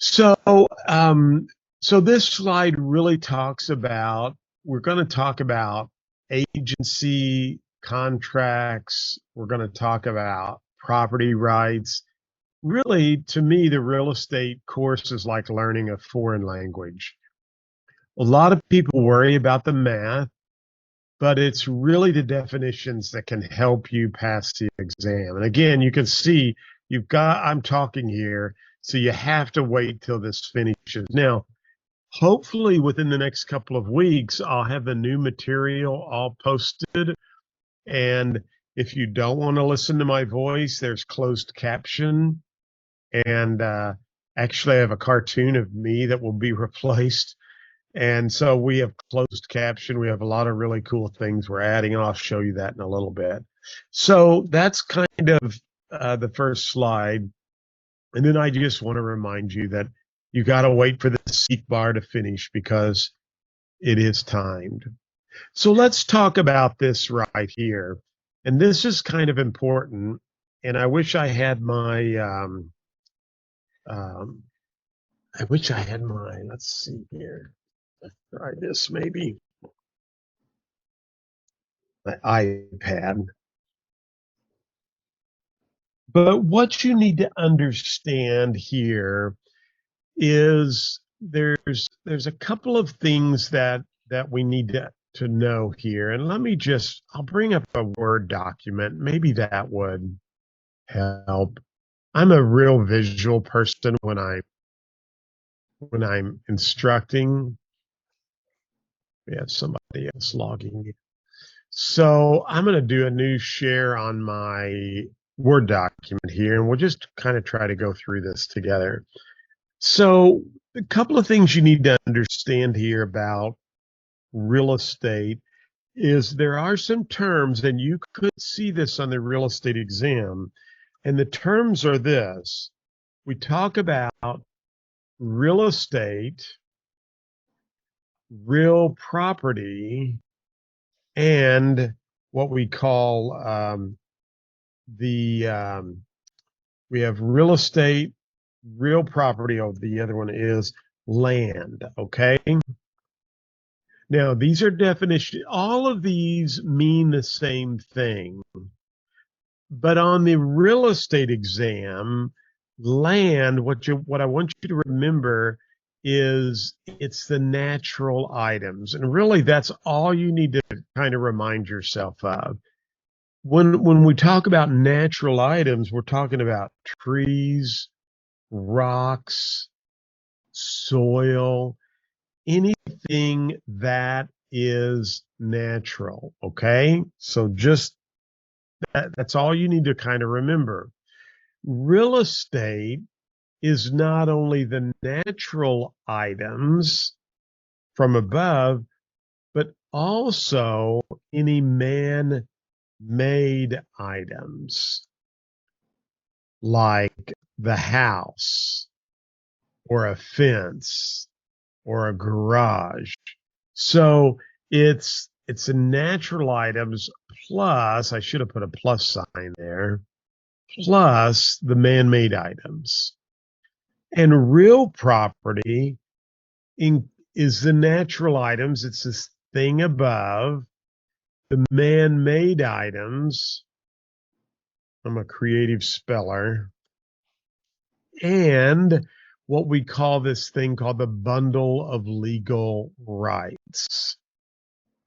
So, so this slide really talks about, we're going to talk about agency contracts. We're going to talk about property rights. Really, to me, the real estate course is like learning a foreign language. A lot of people worry about the math, but it's really the definitions that can help you pass the exam. And again, you can see I'm talking here, so you have to wait till this finishes. Now, hopefully within the next couple of weeks, I'll have the new material all posted. And if you don't want to listen to my voice, there's closed caption. And actually, I have a cartoon of me that will be replaced. And so we have closed caption. We have a lot of really cool things we're adding, and I'll show you that in a little bit. So that's kind of the first slide. And then I just want to remind you that you got to wait for the seek bar to finish because it is timed. So let's talk about this right here. And this is kind of important. And I wish I had my, let's see here. Let's try this maybe. My iPad. But what you need to understand here is there's a couple of things that we need to know here. And I'll bring up a Word document. Maybe that would help. I'm a real visual person when I'm instructing. We have somebody else logging in. So I'm going to do a new share on my Word document here, and we'll just kind of try to go through this together. So a couple of things you need to understand here about real estate is there are some terms, and you could see this on the real estate exam, and the terms are this. We talk about real estate, real property, and what we call we have real estate, real property. Oh, the other one is land. Okay. Now, these are definitions. All of these mean the same thing. But on the real estate exam, land, what I want you to remember is it's the natural items. And really, that's all you need to kind of remind yourself of. When we talk about natural items, we're talking about trees, rocks, soil, anything that is natural. Okay. So just that's all you need to kind of remember. Real estate is not only the natural items from above, but also any man-made items like the house or a fence or a garage. So it's a natural items plus, I should have put a plus sign there, plus the man-made items. And real property is the natural items. It's this thing above. The man-made items, I'm a creative speller, and what we call this thing called the bundle of legal rights.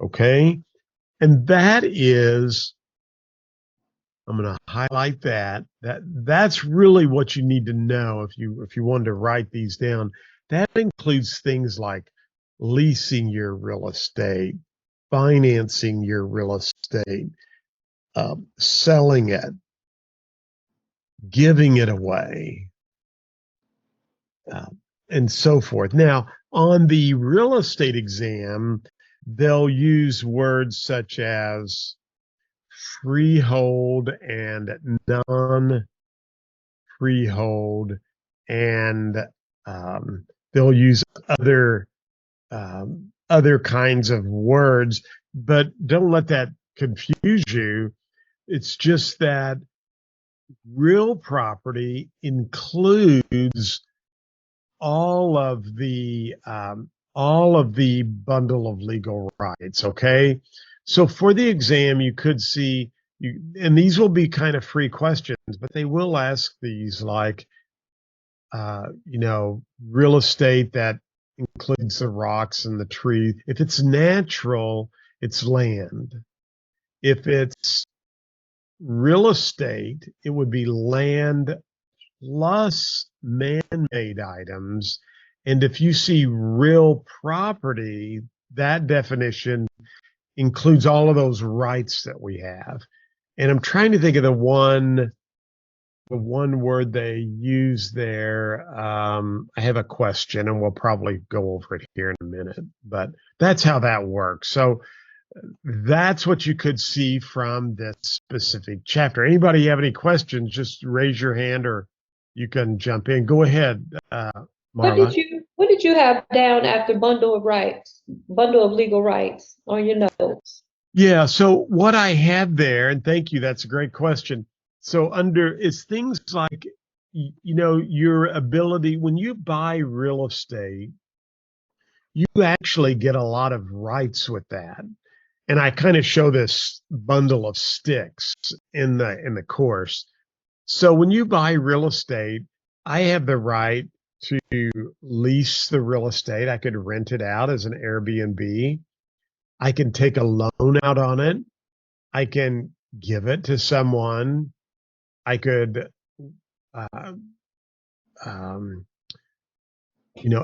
Okay? And that is, I'm going to highlight that. That's really what you need to know if you wanted to write these down. That includes things like leasing your real estate, financing your real estate, selling it, giving it away, and so forth. Now, on the real estate exam, they'll use words such as freehold and non-freehold, and they'll use other kinds of words, but don't let that confuse you. It's just that real property includes all of the bundle of legal rights. Okay, so for the exam, you could see you, and these will be kind of free questions, but they will ask these like, real estate that includes the rocks and the tree. If it's natural, it's land. If it's real estate, it would be land plus man-made items. And if you see real property, that definition includes all of those rights that we have. And I'm trying to think of the one word they use there. I have a question, and we'll probably go over it here in a minute, but that's how that works. So that's what you could see from this specific chapter. Anybody have any questions, just raise your hand or you can jump in. Go ahead, Marla. What did you have down after bundle of rights, bundle of legal rights on your notes? Yeah, so what I had there, and thank you, that's a great question. So under is things like, your ability when you buy real estate, you actually get a lot of rights with that. And I kind of show this bundle of sticks in the course. So when you buy real estate, I have the right to lease the real estate. I could rent it out as an Airbnb. I can take a loan out on it. I can give it to someone. I could,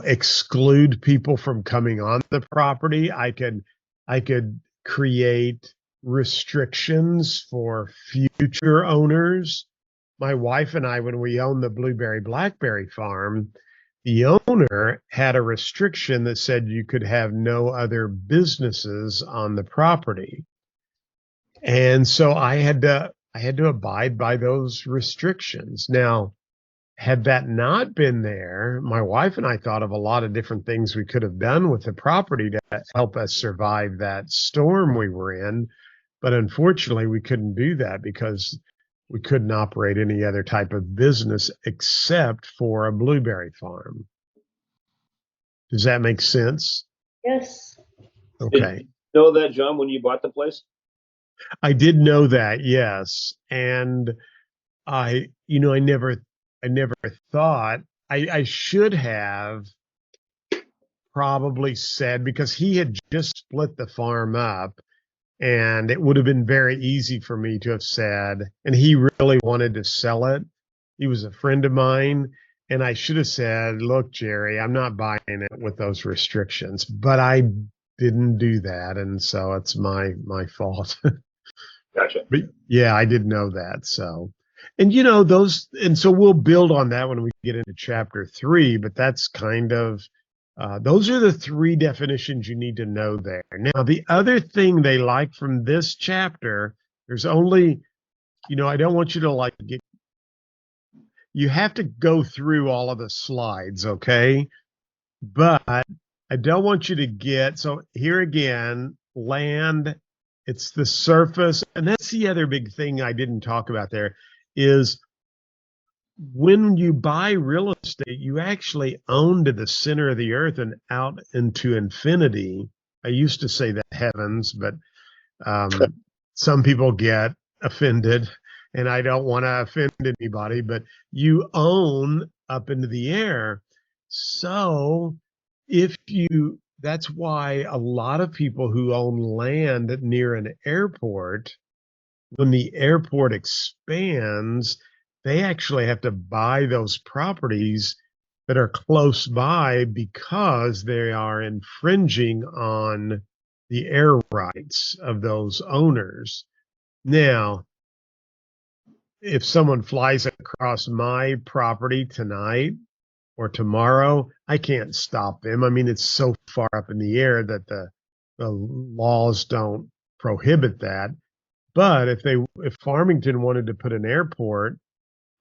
exclude people from coming on the property. I could create restrictions for future owners. My wife and I, when we owned the Blueberry Blackberry farm, the owner had a restriction that said you could have no other businesses on the property. And so I had to abide by those restrictions. Now, had that not been there, my wife and I thought of a lot of different things we could have done with the property to help us survive that storm we were in. But unfortunately, we couldn't do that because we couldn't operate any other type of business except for a blueberry farm. Does that make sense? Yes. Okay. Did you know that, John, when you bought the place? I did know that, yes. And I never thought I should have probably said, because he had just split the farm up, and it would have been very easy for me to have said, and he really wanted to sell it. He was a friend of mine, and I should have said, look, Jerry, I'm not buying it with those restrictions, but I didn't do that. And so it's my fault. Gotcha. But yeah, I did know that. So, and so we'll build on that when we get into chapter 3, but that's kind of, those are the 3 definitions you need to know there. Now, the other thing they like from this chapter, there's only, I don't want you to you have to go through all of the slides, okay? But I don't want you to so here again, land, it's the surface. And that's the other big thing I didn't talk about there is when you buy real estate, you actually own to the center of the earth and out into infinity. I used to say the heavens, but some people get offended, and I don't want to offend anybody, but you own up into the air. So that's why a lot of people who own land near an airport, when the airport expands, they actually have to buy those properties that are close by because they are infringing on the air rights of those owners. Now, if someone flies across my property tonight or tomorrow, I can't stop them. I mean, it's so far up in the air that the laws don't prohibit that. But if Farmington wanted to put an airport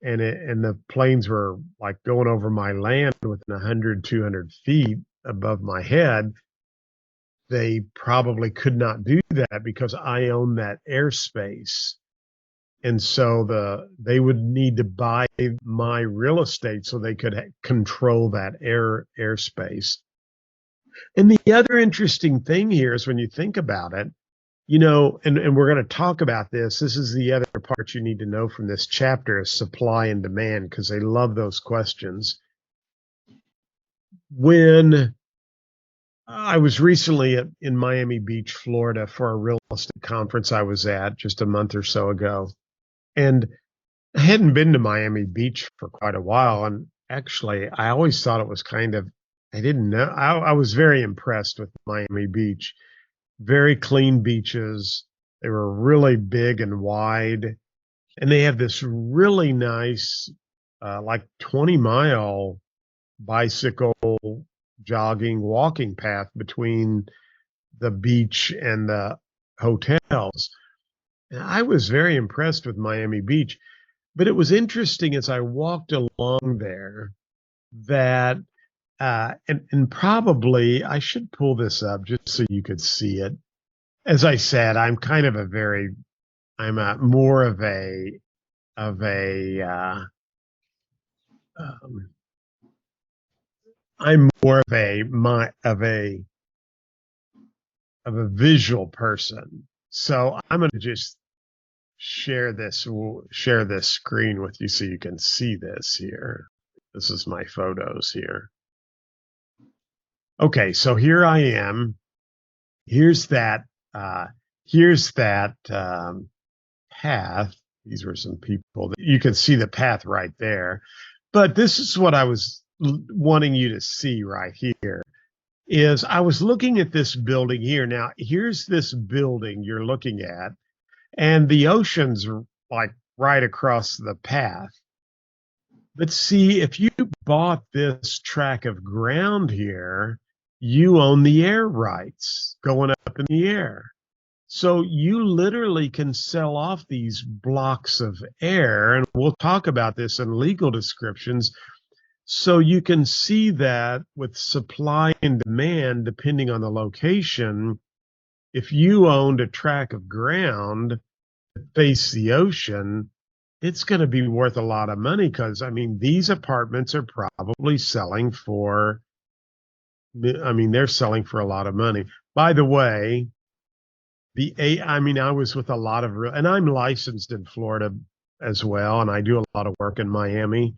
and the planes were like going over my land within 100, 200 feet above my head, they probably could not do that because I own that airspace. And so they would need to buy my real estate so they could control that airspace. And the other interesting thing here is when you think about it, and we're going to talk about this. This is the other part you need to know from this chapter is supply and demand, because they love those questions. When I was recently in Miami Beach, Florida for a real estate conference I was at just a month or so ago. And I hadn't been to Miami Beach for quite a while. And actually, I always thought it was I didn't know. I was very impressed with Miami Beach. Very clean beaches. They were really big and wide. And they have this really nice, like 20-mile bicycle, jogging, walking path between the beach and the hotels. And I was very impressed with Miami Beach. But it was interesting as I walked along there that and probably I should pull this up just so you could see it. As I said, I'm kind of more of a I'm more of a visual person. So I'm going to just share this screen with you so you can see this here. This is my photos here. Okay, so here I am. Here's that path. These were some people that you can see the path right there. But this is what I was wanting you to see right here is I was looking at this building here. Now, here's this building you're looking at, and the ocean's like right across the path. But see, if you bought this tract of ground here, you own the air rights going up in the air. So you literally can sell off these blocks of air, and we'll talk about this in legal descriptions. So you can see that with supply and demand, depending on the location, if you owned a tract of ground that faced the ocean, it's going to be worth a lot of money because, I mean, these apartments are probably selling for, they're selling for a lot of money. By the way, I was with a lot of, and I'm licensed in Florida as well, and I do a lot of work in Miami.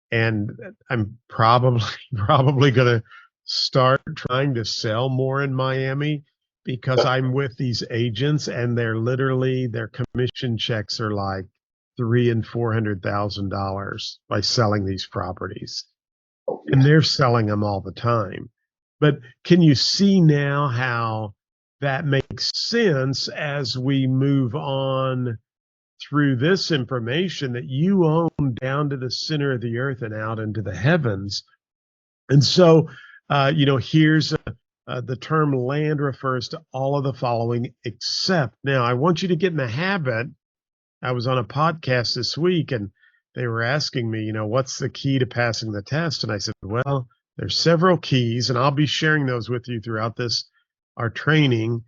And I'm probably going to start trying to sell more in Miami because I'm with these agents, and their commission checks are like $300,000 and $400,000 by selling these properties, and they're selling them all the time. But can you see now how that makes sense as we move on through this information that you own down to the center of the earth and out into the heavens? And so, here's the term land refers to all of the following except. Now, I want you to get in the habit. I was on a podcast this week and they were asking me, what's the key to passing the test? And I said, well, there's several keys, and I'll be sharing those with you throughout our training.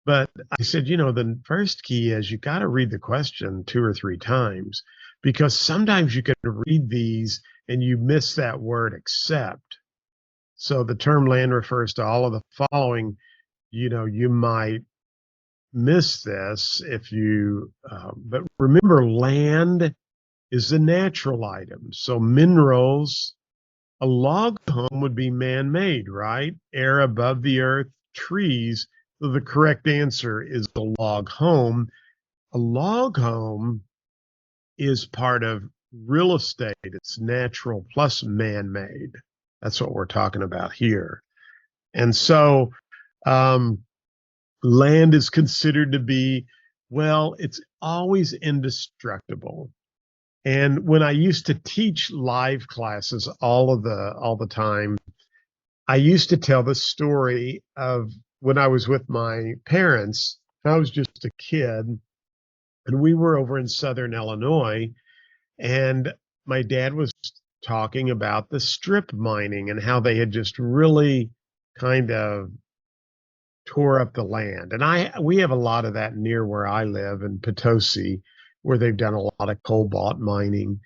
But I said, the first key is you got to read the question 2 or 3 times, because sometimes you can read these and you miss that word except. So the term land refers to all of the following. You might miss this if you, but remember, land is a natural item. So minerals, a log home would be man-made, right? Air above the earth, trees. So the correct answer is a log home. A log home is part of real estate. It's natural plus man-made. That's what we're talking about here. And so land is considered to be, well, it's always indestructible. And when I used to teach live classes all the time, I used to tell the story of when I was with my parents. I was just a kid, and we were over in Southern Illinois, and my dad was talking about the strip mining and how they had just really kind of tore up the land. And we have a lot of that near where I live in Potosi. where they've done a lot of cobalt mining.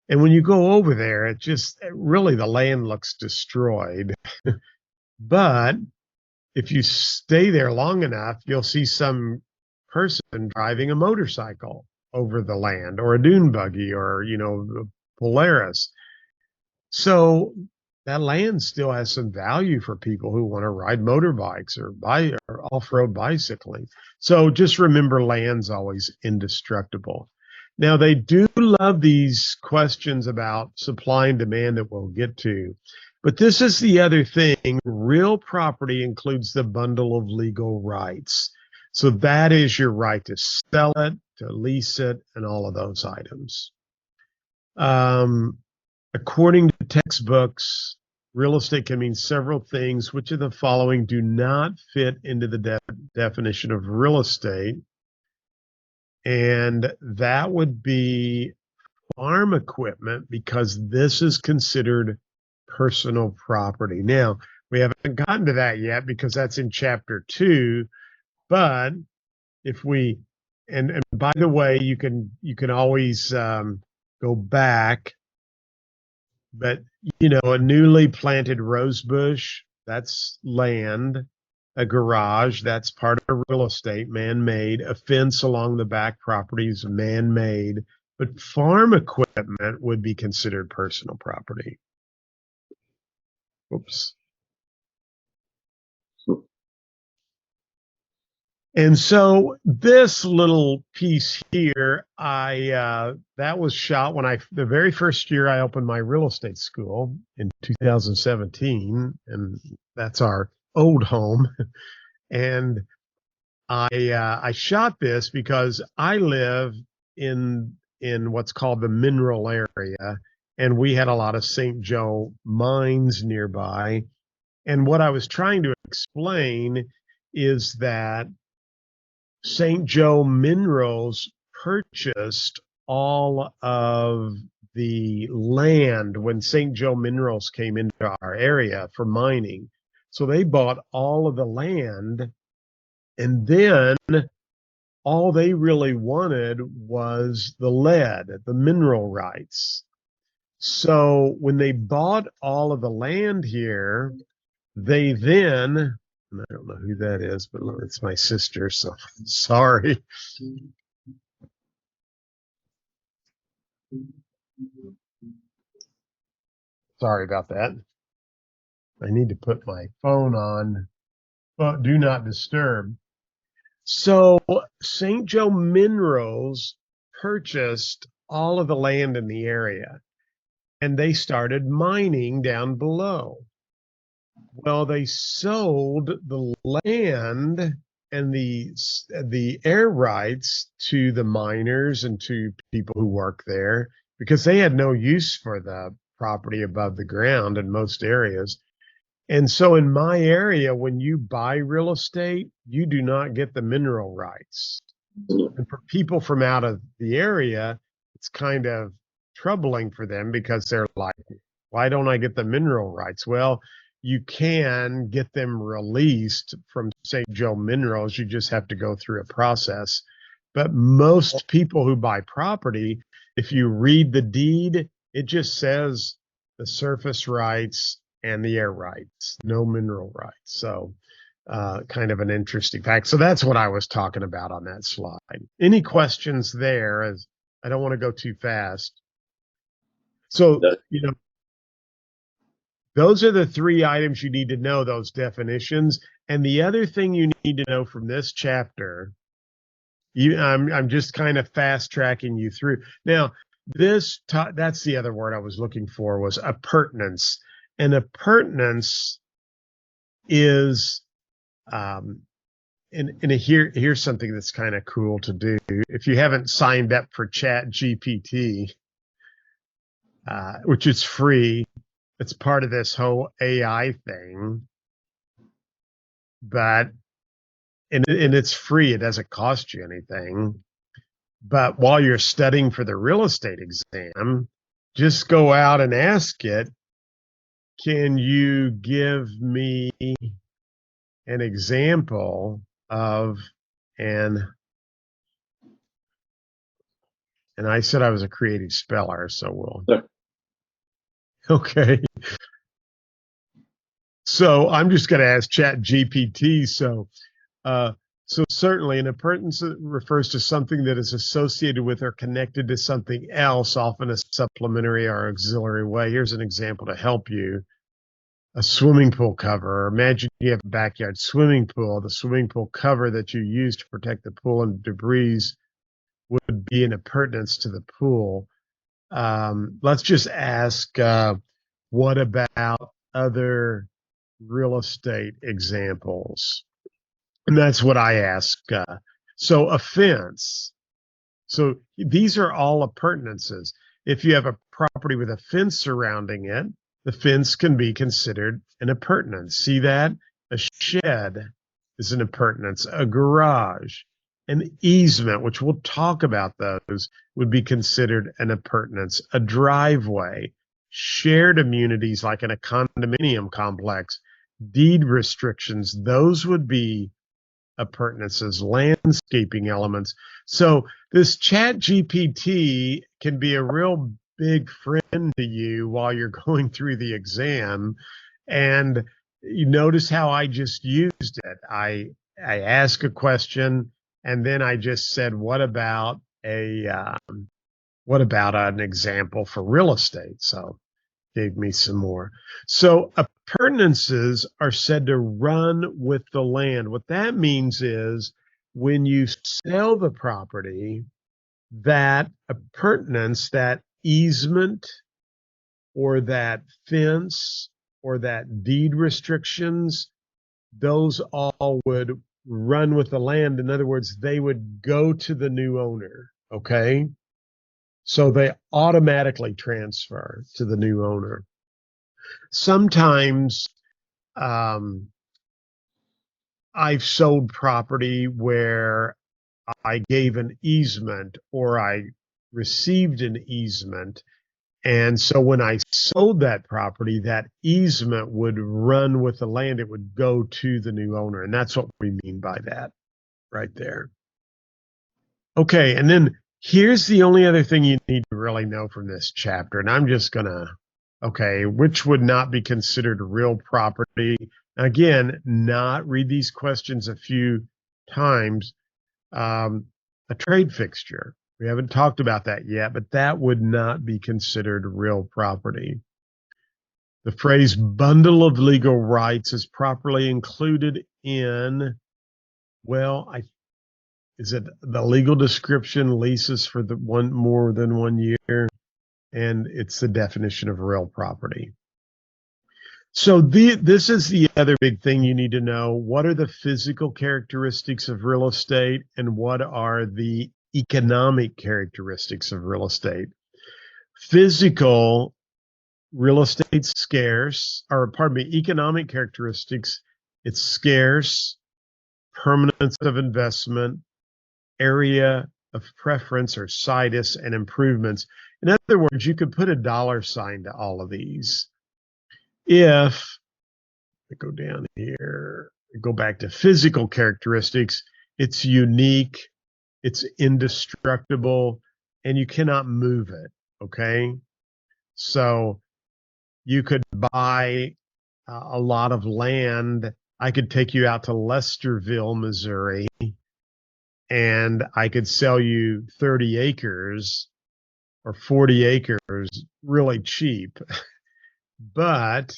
And when you go over there, it just really the land looks destroyed. But if you stay there long enough, you'll see some person driving a motorcycle over the land, or a dune buggy, or, you know, the Polaris. So that land still has some value for people who want to ride motorbikes or off-road bicycling. So just remember, land's always indestructible. Now, they do love these questions about supply and demand that we'll get to. But this is the other thing. Real property includes the bundle of legal rights. So that is your right to sell it, to lease it, and all of those items. According to textbooks, real estate can mean several things. Which of the following do not fit into the definition of real estate? And that would be farm equipment, because this is considered personal property. Now, we haven't gotten to that yet because that's in chapter 2. But if we, and by the way, you can always go back. But, you know, a newly planted rose bush, that's land. A garage, that's part of real estate, man-made. A fence along the back property is man-made. But farm equipment would be considered personal property. Oops. And so this little piece here, that was shot when the very first year I opened my real estate school in 2017, and that's our old home. And I shot this because I live in what's called the mineral area, and we had a lot of St. Joe mines nearby. And what I was trying to explain is that St. Joe Minerals purchased all of the land when St. Joe Minerals came into our area for mining. So they bought all of the land, and then all they really wanted was the lead, the mineral rights. So when they bought all of the land here, they then, and I don't know who that is, but it's my sister, so sorry. Sorry about that. I need to put my phone on do not disturb. So St. Joe Minerals purchased all of the land in the area, and they started mining down below. Well, they sold the land and the air rights to the miners and to people who work there, because they had no use for the property above the ground in most areas. And so in my area, when you buy real estate, you do not get the mineral rights. And for people from out of the area, it's kind of troubling for them, because they're like, why don't I get the mineral rights? Well, you can get them released from St. Joe Minerals. You just have to go through a process. But most people who buy property, if you read the deed, it just says the surface rights and the air rights, no mineral rights. So kind of an interesting fact. So that's what I was talking about on that slide. Any questions there? As I don't want to go too fast. So, you know, those are the 3 items you need to know, those definitions. And the other thing you need to know from this chapter, I'm just kind of fast tracking you through. Now, that's the other word I was looking for, was appurtenance. And appurtenance is, here's something that's kind of cool to do. If you haven't signed up for ChatGPT, which is free, it's part of this whole AI thing, but and it's free. It doesn't cost you anything. But while you're studying for the real estate exam, just go out and ask it, can you give me an example of an And I said I was a creative speller, so we'll. Sure. Okay. So I'm just going to ask ChatGPT. So certainly an appurtenance refers to something that is associated with or connected to something else, often a supplementary or auxiliary way. Here's an example to help you. A swimming pool cover. Imagine you have a backyard swimming pool. The swimming pool cover that you use to protect the pool and debris would be an appurtenance to the pool. Let's just ask, what about other real estate examples? And that's what I ask. So a fence. So these are all appurtenances. If you have a property with a fence surrounding it, the fence can be considered an appurtenance. See that? A shed is an appurtenance. A garage, an easement, which we'll talk about those, would be considered an appurtenance. A driveway, shared immunities like in a condominium complex, deed restrictions, those would be appurtenances, landscaping elements. So this ChatGPT can be a real big friend to you while you're going through the exam. And you notice how I just used it. I ask a question and then I just said, what about an example for real estate? So gave me some more. So appurtenances are said to run with the land. What that means is when you sell the property, that appurtenance, that easement or that fence or that deed restrictions, those all would run with the land. In other words, they would go to the new owner. Okay. So they automatically transfer to the new owner. Sometimes I've sold property where I gave an easement or I received an easement. And so when I sold that property, that easement would run with the land. It would go to the new owner. And that's what we mean by that right there. Okay. And then here's the only other thing you need to really know from this chapter. And I'm just going to, okay, which would not be considered real property. Again, not read these questions a few times. A trade fixture. We haven't talked about that yet, but that would not be considered real property. The phrase bundle of legal rights is properly included in, well, is it the legal description, leases for the more than 1 year? And it's the definition of real property. So this is the other big thing you need to know. What are the physical characteristics of real estate and what are the economic characteristics of real estate? Physical real estate's scarce, or pardon me, economic characteristics, it's scarce, permanence of investment, area of preference or situs, and improvements. In other words, you could put a dollar sign to all of these. If I go down here, go back to physical characteristics, it's unique, it's indestructible, and you cannot move it, okay? So you could buy a lot of land. I could take you out to Lesterville, Missouri, and I could sell you 30 acres or 40 acres really cheap. But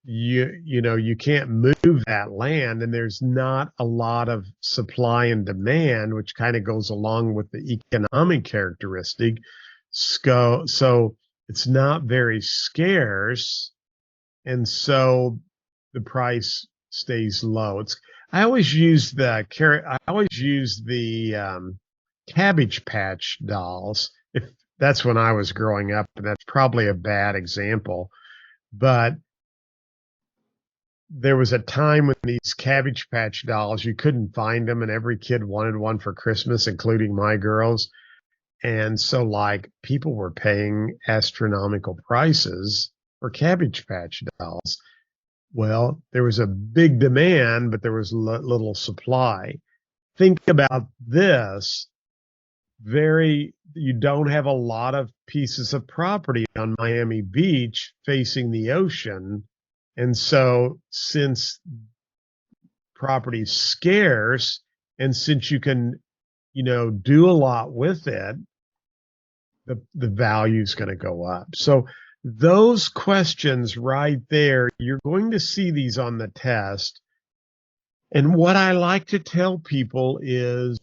you can't move that land, and there's not a lot of supply and demand, which kind of goes along with the economic characteristic. So it's not very scarce, and so the price stays low. I always use the Cabbage Patch dolls. If that's when I was growing up, and that's probably a bad example, but there was a time when these Cabbage Patch dolls, you couldn't find them, and every kid wanted one for Christmas, including my girls. And so, like, people were paying astronomical prices for Cabbage Patch dolls. Well, there was a big demand, but there was little supply. Think about this. you don't have a lot of pieces of property on Miami Beach facing the ocean. And so since property is scarce, and since you can, do a lot with it, the value is going to go up. So those questions right there, you're going to see these on the test. And what I like to tell people is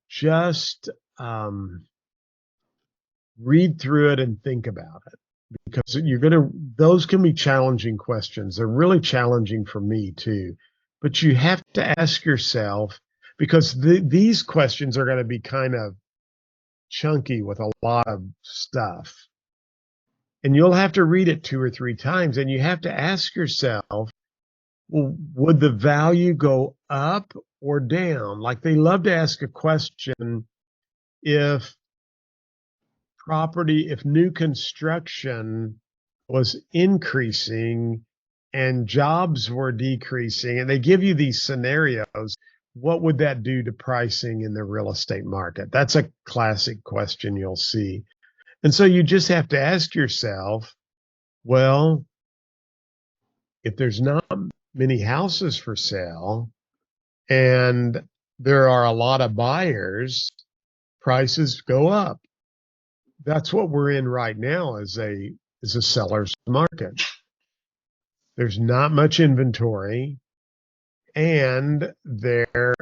just read through it and think about it, because those can be challenging questions. They're really challenging for me too. But you have to ask yourself, because these questions are going to be kind of chunky with a lot of stuff. And you'll have to read it 2 or 3 times, and you have to ask yourself, well, would the value go up or down? Like, they love to ask a question, if new construction was increasing and jobs were decreasing, and they give you these scenarios, what would that do to pricing in the real estate market? That's a classic question you'll see. And so you just have to ask yourself, well, if there's not many houses for sale and there are a lot of buyers, prices go up. That's what we're in right now, is a seller's market. There's not much inventory, and there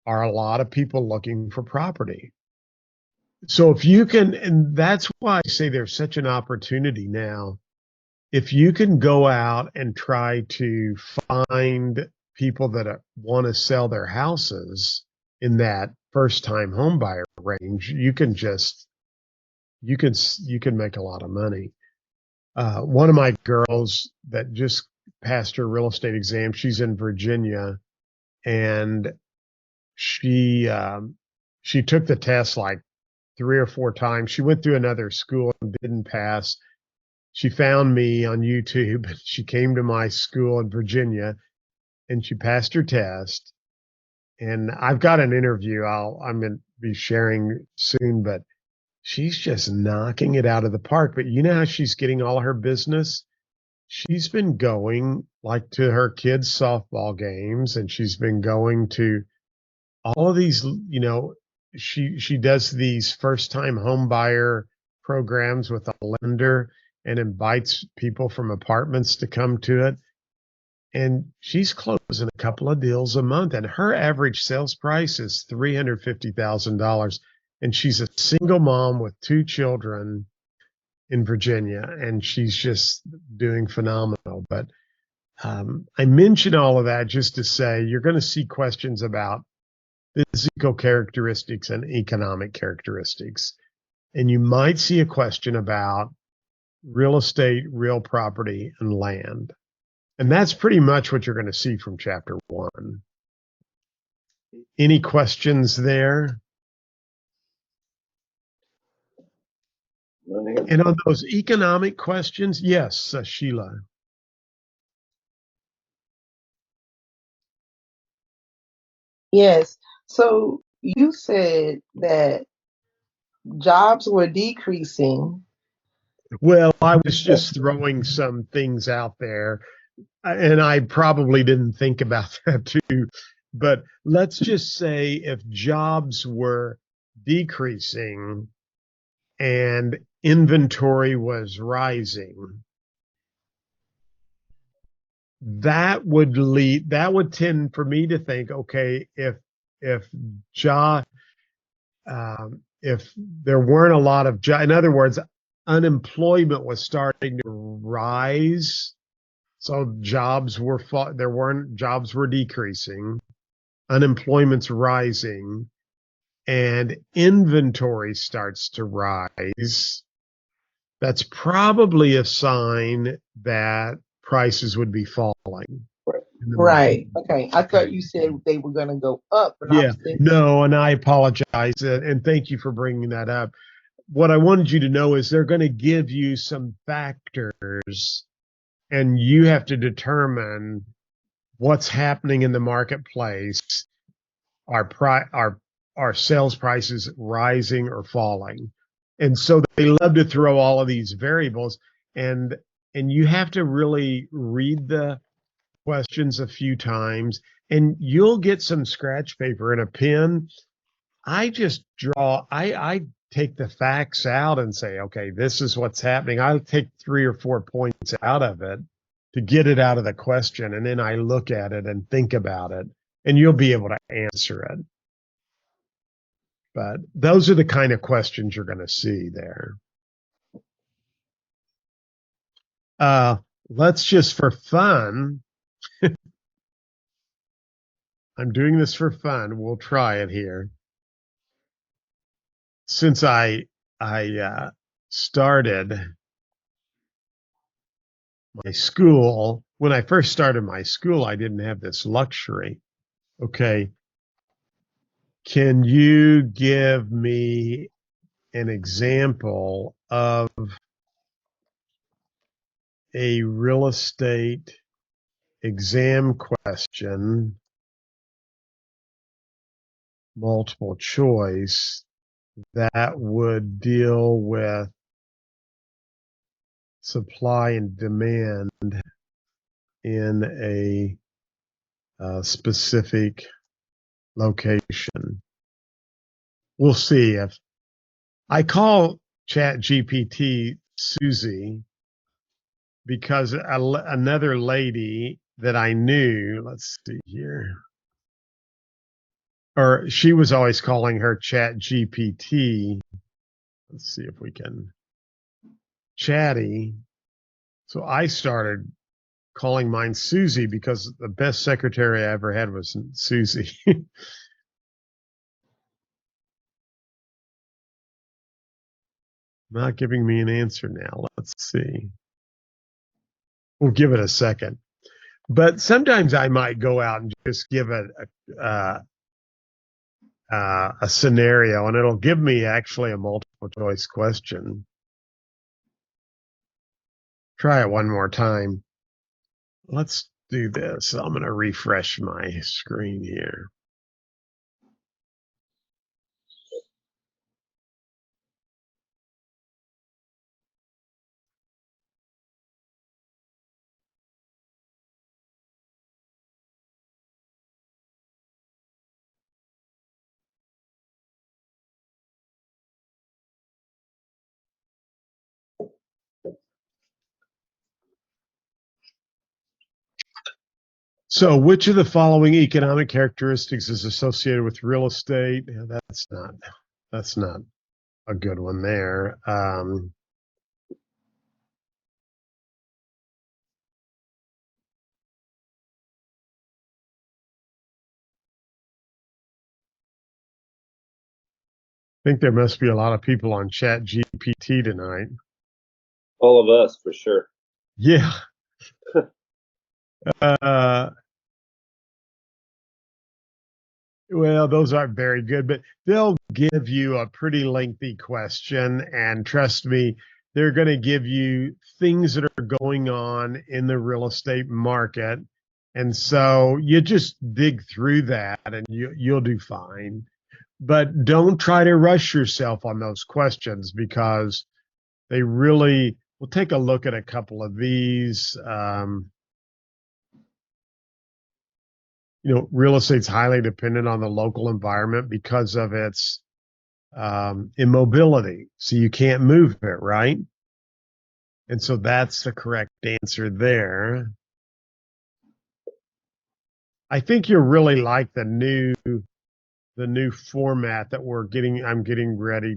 are a lot of people looking for property. So if you can, and that's why I say there's such an opportunity now, if you can go out and try to find people that want to sell their houses in that first-time home buyer range, you can make a lot of money. One of my girls that just passed her real estate exam, she's in Virginia, and she took the test like 3 or 4 times. She went through another school and didn't pass. She found me on YouTube. She came to my school in Virginia, and she passed her test. And I've got an interview I'm going to be sharing soon, but she's just knocking it out of the park. But you know how she's getting all her business? She's been going like to her kids' softball games, and she's been going to all of these, she does these first-time home buyer programs with a lender and invites people from apartments to come to it. And she's closing a couple of deals a month, and her average sales price is $350,000. And she's a single mom with 2 children in Virginia, and she's just doing phenomenal. But I mention all of that just to say you're going to see questions about physical characteristics and economic characteristics. And you might see a question about real estate, real property, and land. And that's pretty much what you're going to see from chapter 1. Any questions there? And on those economic questions, yes, Sheila. Yes. So you said that jobs were decreasing. Well, I was just throwing some things out there, and I probably didn't think about that too. But let's just say if jobs were decreasing and inventory was rising, that would tend for me to think, okay, if there weren't a lot of jobs, in other words, unemployment was starting to rise, so jobs were decreasing, unemployment's rising, and inventory starts to rise, that's probably a sign that prices would be falling. Right. Okay. I thought you said they were going to go up. And yeah. No, and I apologize. And thank you for bringing that up. What I wanted you to know is they're going to give you some factors, and you have to determine what's happening in the marketplace. Are are sales prices rising or falling? And so they love to throw all of these variables, and you have to really read the questions a few times, and you'll get some scratch paper and a pen. I just I take the facts out and say, okay, this is what's happening. I'll take 3 or 4 points out of it to get it out of the question, and then I look at it and think about it, and you'll be able to answer it. But those are the kind of questions you're going to see there. Let's just, for fun, I'm doing this for fun. We'll try it here. Since I started my school, when I first started my school, I didn't have this luxury. Okay. Can you give me an example of a real estate exam question, multiple choice, that would deal with supply and demand in a specific location? We'll see. If I call ChatGPT Susie, because another lady that I knew, let's see here, or she was always calling her ChatGPT. Let's see if we can. Chatty. So I started calling mine Susie because the best secretary I ever had was Susie. Not giving me an answer now. Let's see. We'll give it a second. But sometimes I might go out and just give it a scenario, and it'll give me actually a multiple choice question. Try it one more time. Let's do this. I'm going to refresh my screen here. So, which of the following economic characteristics is associated with real estate? Yeah, that's not a good one there. I think there must be a lot of people on ChatGPT tonight. All of us, for sure. Yeah. Well, those aren't very good, but they'll give you a pretty lengthy question, and trust me, they're going to give you things that are going on in the real estate market. And so you just dig through that and you'll do fine. But don't try to rush yourself on those questions, because they really, we'll take a look at a couple of these. Real estate's highly dependent on the local environment because of its immobility. So you can't move it, right? And so that's the correct answer there. I think you'll really like the new format that I'm getting ready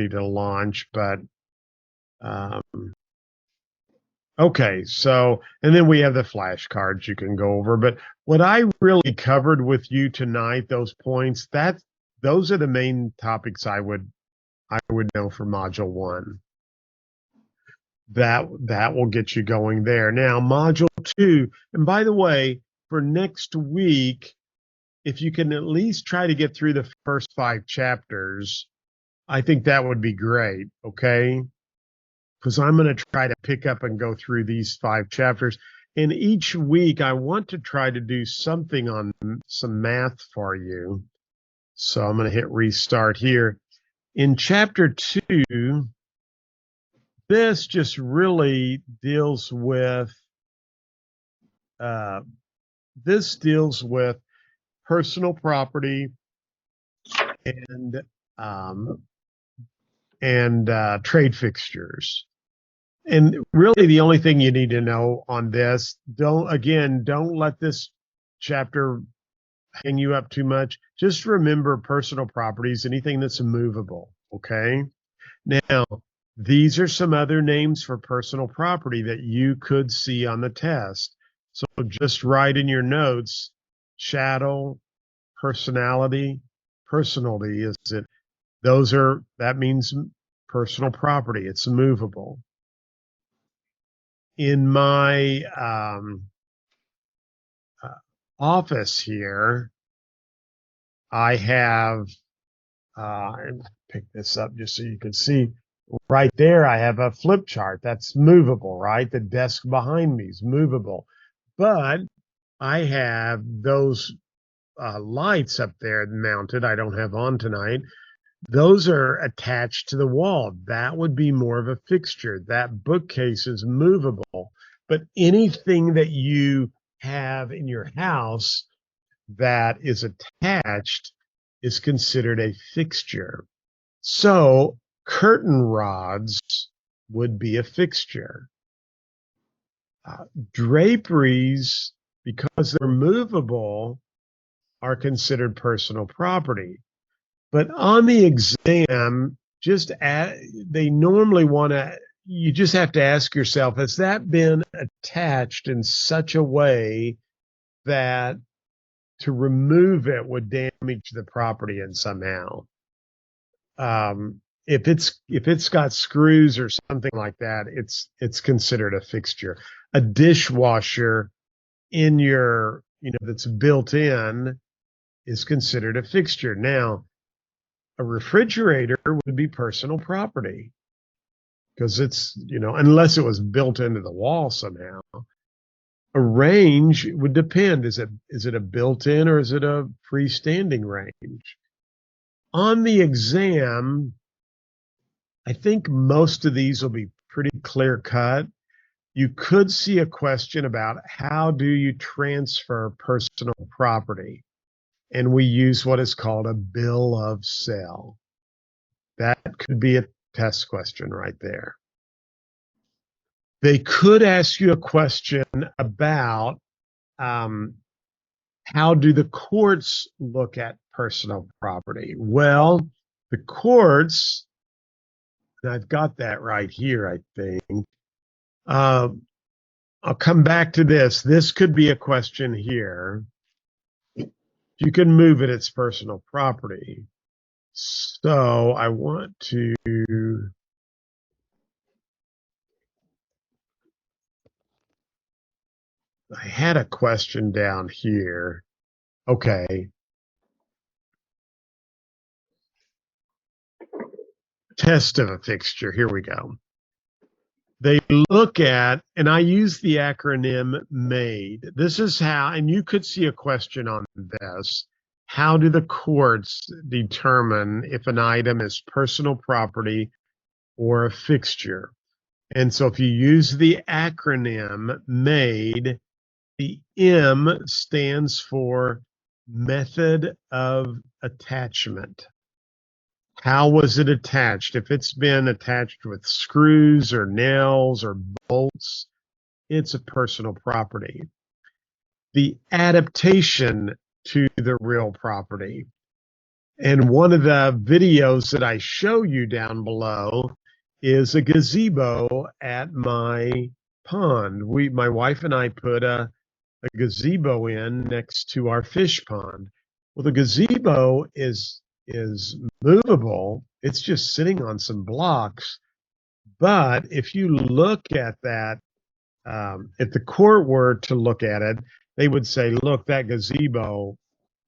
to launch. But okay, so, and then we have the flashcards you can go over. But what I really covered with you tonight, those points, those are the main topics I would know for Module 1. That will get you going there. Now, Module 2, and by the way, for next week, if you can at least try to get through the first 5 chapters, I think that would be great, okay? Because I'm going to try to pick up and go through these 5 chapters. And each week I want to try to do something on some math for you. So I'm going to hit restart here. In chapter 2, this just really deals with personal property and trade fixtures. And really the only thing you need to know on this, don't let this chapter hang you up too much. Just remember personal properties, anything that's movable, okay? Now, these are some other names for personal property that you could see on the test. So just write in your notes, chattel, personality is it? That means personal property. It's movable. In my office here, I have, pick this up just so you can see. Right there, I have a flip chart that's movable, right? The desk behind me is movable. But I have those lights up there mounted I don't have on tonight. Those are attached to the wall. That would be more of a fixture. That bookcase is movable. But anything that you have in your house that is attached is considered a fixture. So curtain rods would be a fixture. Draperies, because they're movable, are considered personal property. But on the exam, they normally want to, you just have to ask yourself, has that been attached in such a way that to remove it would damage the property in somehow? If it's got screws or something like that, it's considered a fixture. A dishwasher in your, that's built in is considered a fixture. Now, a refrigerator would be personal property because it's, unless it was built into the wall somehow. A range would depend. Is it a built-in or is it a freestanding range? On the exam, I think most of these will be pretty clear-cut. You could see a question about how do you transfer personal property? And we use what is called a bill of sale. That could be a test question right there. They could ask you a question about how do the courts look at personal property? Well, the courts, and I've got that right here, I think. I'll come back to this. This could be a question here. You can move it, it's personal property. So I want to, I had a question down here. Okay. Test of a fixture, here we go. They look at, and I use the acronym MADE. This is how, and you could see a question on this. How do the courts determine if an item is personal property or a fixture? And so if you use the acronym MADE, the M stands for method of attachment. How was it attached? If it's been attached with screws or nails or bolts, it's a personal property. The adaptation to the real property. And one of the videos that I show you down below is a gazebo at my pond. My wife and I put a gazebo in next to our fish pond. Well, the gazebo is movable. It's just sitting on some blocks. But if you look at that, if the court were to look at it, they would say, look, that gazebo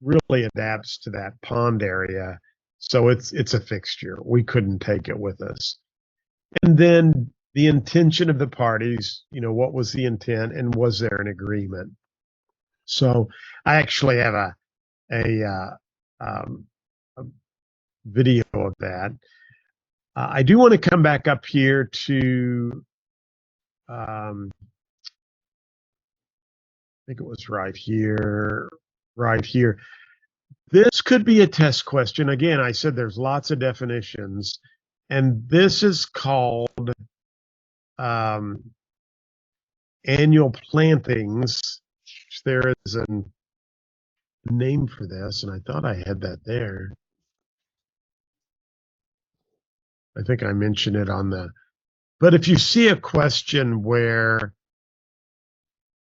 really adapts to that pond area. So it's a fixture. We couldn't take it with us. And then the intention of the parties, what was the intent and was there an agreement? So I actually have a video of that. I do want to come back up here to, I think it was right here. This could be a test question. Again, I said there's lots of definitions, and this is called annual plantings. There is a name for this, and I thought I had that there. I think I mentioned it on but if you see a question where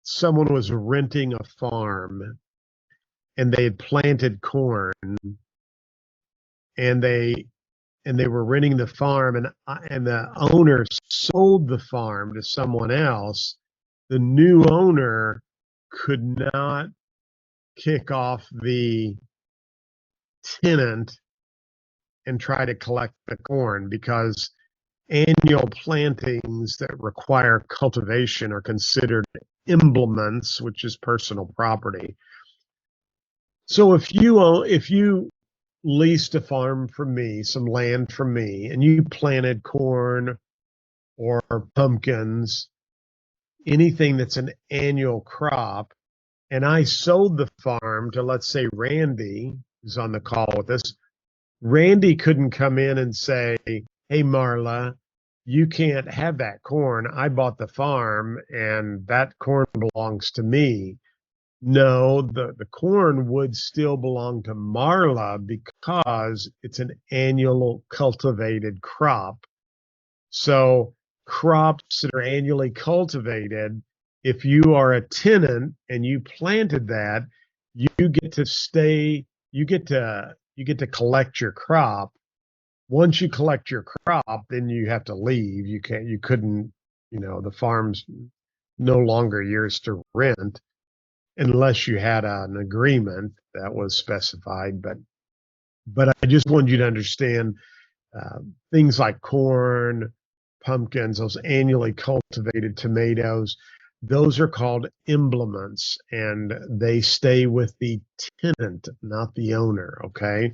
someone was renting a farm and they had planted corn and they were renting the farm and the owner sold the farm to someone else, the new owner could not kick off the tenant and try to collect the corn, because annual plantings that require cultivation are considered implements, which is personal property. So if you leased a farm from me, some land from me, and you planted corn or pumpkins, anything that's an annual crop, and I sold the farm to, let's say, Randy, who's on the call with us, Randy couldn't come in and say, hey, Marla, you can't have that corn. I bought the farm and that corn belongs to me. No, the corn would still belong to Marla because it's an annual cultivated crop. So crops that are annually cultivated, if you are a tenant and you planted that, you get to stay, you get to collect your crop. Once you collect your crop, then you have to leave. You couldn't, the farm's no longer yours to rent unless you had an agreement that was specified. But I just wanted you to understand things like corn, pumpkins, those annually cultivated tomatoes, those are called implements, and they stay with the tenant, not the owner, okay?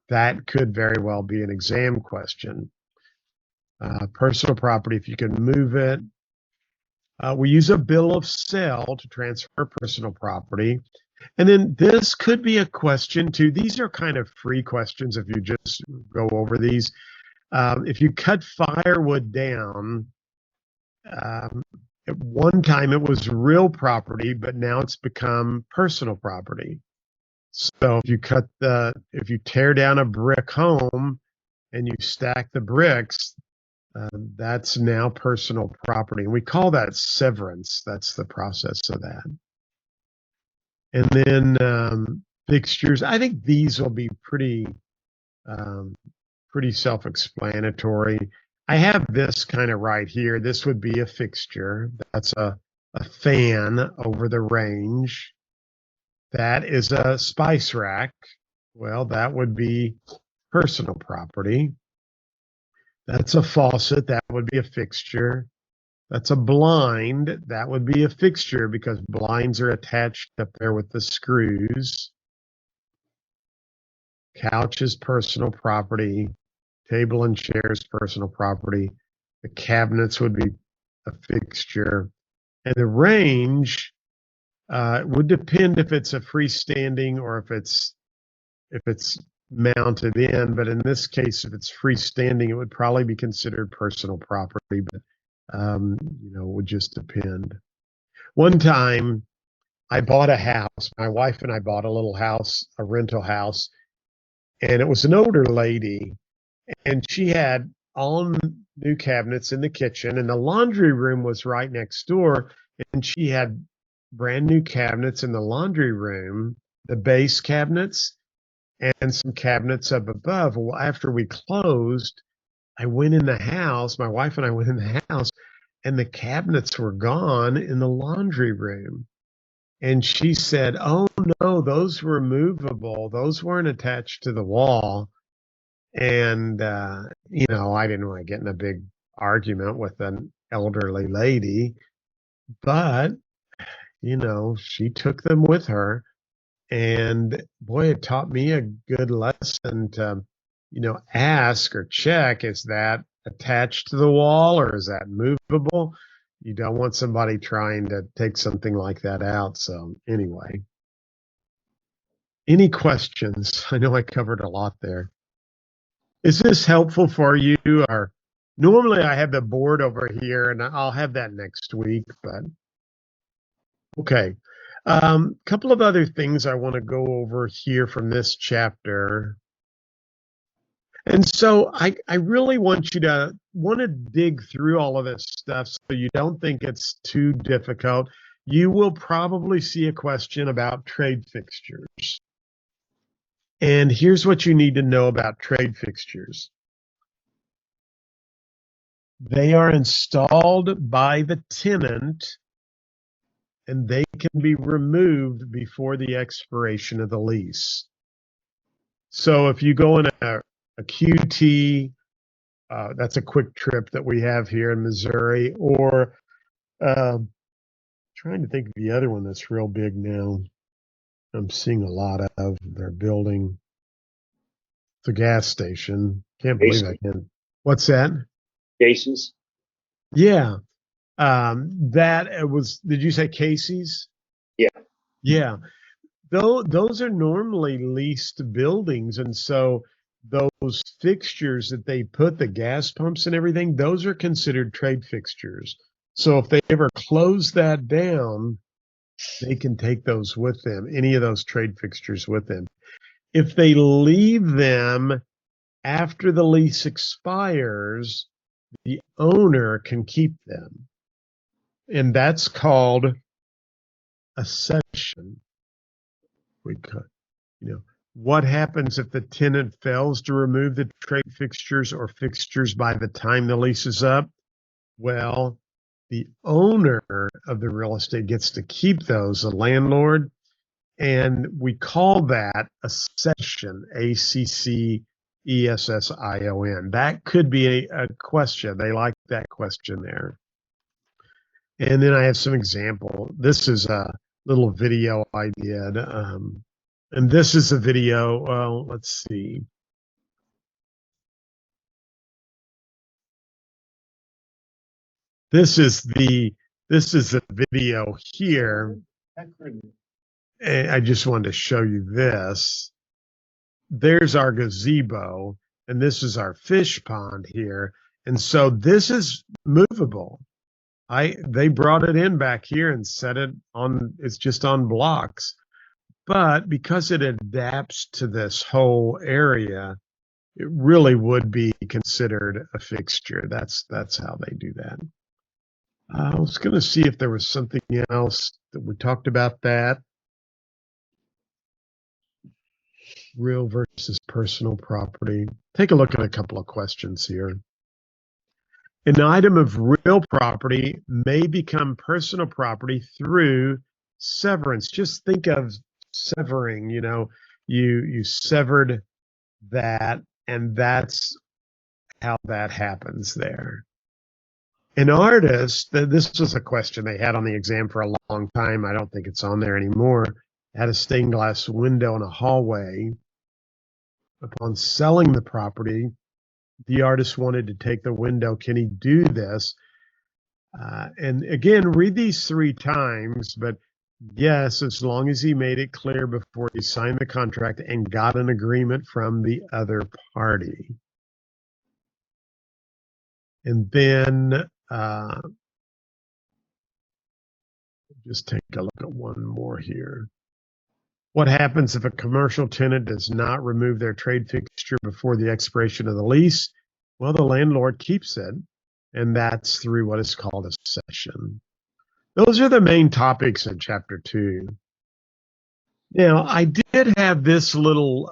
That could very well be an exam question. Personal property, if you can move it. We use a bill of sale to transfer personal property. And then this could be a question too. These are kind of free questions if you just go over these. If you cut firewood down, at one time it was real property, but now it's become personal property. So if you tear down a brick home and you stack the bricks, that's now personal property. And we call that severance. That's the process of that. And then fixtures. I think these will be pretty self-explanatory. I have this kind of right here. This would be a fixture. That's a fan over the range. That is a spice rack. Well, that would be personal property. That's a faucet. That would be a fixture. That's a blind. That would be a fixture because blinds are attached up there with the screws. Couch is personal property. Table and chairs, personal property. The cabinets would be a fixture. And the range would depend if it's a freestanding or if it's mounted in. But in this case, if it's freestanding, it would probably be considered personal property. But it would just depend. One time, I bought a house. My wife and I bought a little house, a rental house, and it was an older lady. And she had all new cabinets in the kitchen, and the laundry room was right next door. And she had brand new cabinets in the laundry room, the base cabinets, and some cabinets up above. Well, after we closed, I went in the house, my wife and I went in the house, and the cabinets were gone in the laundry room. And she said, oh, no, those were movable. Those weren't attached to the wall. And, I didn't want to get in a big argument with an elderly lady, but, you know, she took them with her. And boy, it taught me a good lesson to, you know, ask or check, is that attached to the wall or is that movable? You don't want somebody trying to take something like that out. So anyway, any questions? I know I covered a lot there. Is this helpful for you? Or normally I have the board over here and I'll have that next week, but okay. Couple of other things I want to go over here from this chapter. And so I really want you to dig through all of this stuff so you don't think it's too difficult. You will probably see a question about trade fixtures. And here's what you need to know about trade fixtures. They are installed by the tenant and they can be removed before the expiration of the lease. So if you go in a QT, that's a quick trip that we have here in Missouri, or trying to think of the other one that's real big now. I'm seeing a lot of, they're building the gas station. Can't believe I can. What's that? Casey's. Yeah. That it was, did you say Casey's? Yeah. Yeah. Those are normally leased buildings. And so those fixtures that they put, the gas pumps and everything, those are considered trade fixtures. So if they ever close that down, they can take those with them, any of those trade fixtures with them. If they leave them after the lease expires, the owner can keep them. And that's called a cession. We could, you know, what happens if the tenant fails to remove the trade fixtures or fixtures by the time the lease is up? Well, the owner of the real estate gets to keep those, the landlord, and we call that a cession, ACCESSION. That could be a question. They like that question there. And then I have some example. This is a little video I did. And this is a video, well, let's see. This is the video here. And I just wanted to show you this. There's our gazebo, and this is our fish pond here. And so this is movable. They brought it in back here and set it on, it's just on blocks. But because it adapts to this whole area, it really would be considered a fixture. That's how they do that. I was going to see if there was something else that we talked about that. Real versus personal property. Take a look at a couple of questions here. An item of real property may become personal property through severance. Just think of severing, you know, you severed that, and that's how that happens there. An artist, this was a question they had on the exam for a long time. I don't think it's on there anymore. Had a stained glass window in a hallway. Upon selling the property, the artist wanted to take the window. Can he do this? And again, read these 3 times, but yes, as long as he made it clear before he signed the contract and got an agreement from the other party. And then just take a look at one more here. What happens if a commercial tenant does not remove their trade fixture before the expiration of the lease? Well, the landlord keeps it, and that's through what is called a cession. Those are the main topics in chapter 2. Now, I did have this little,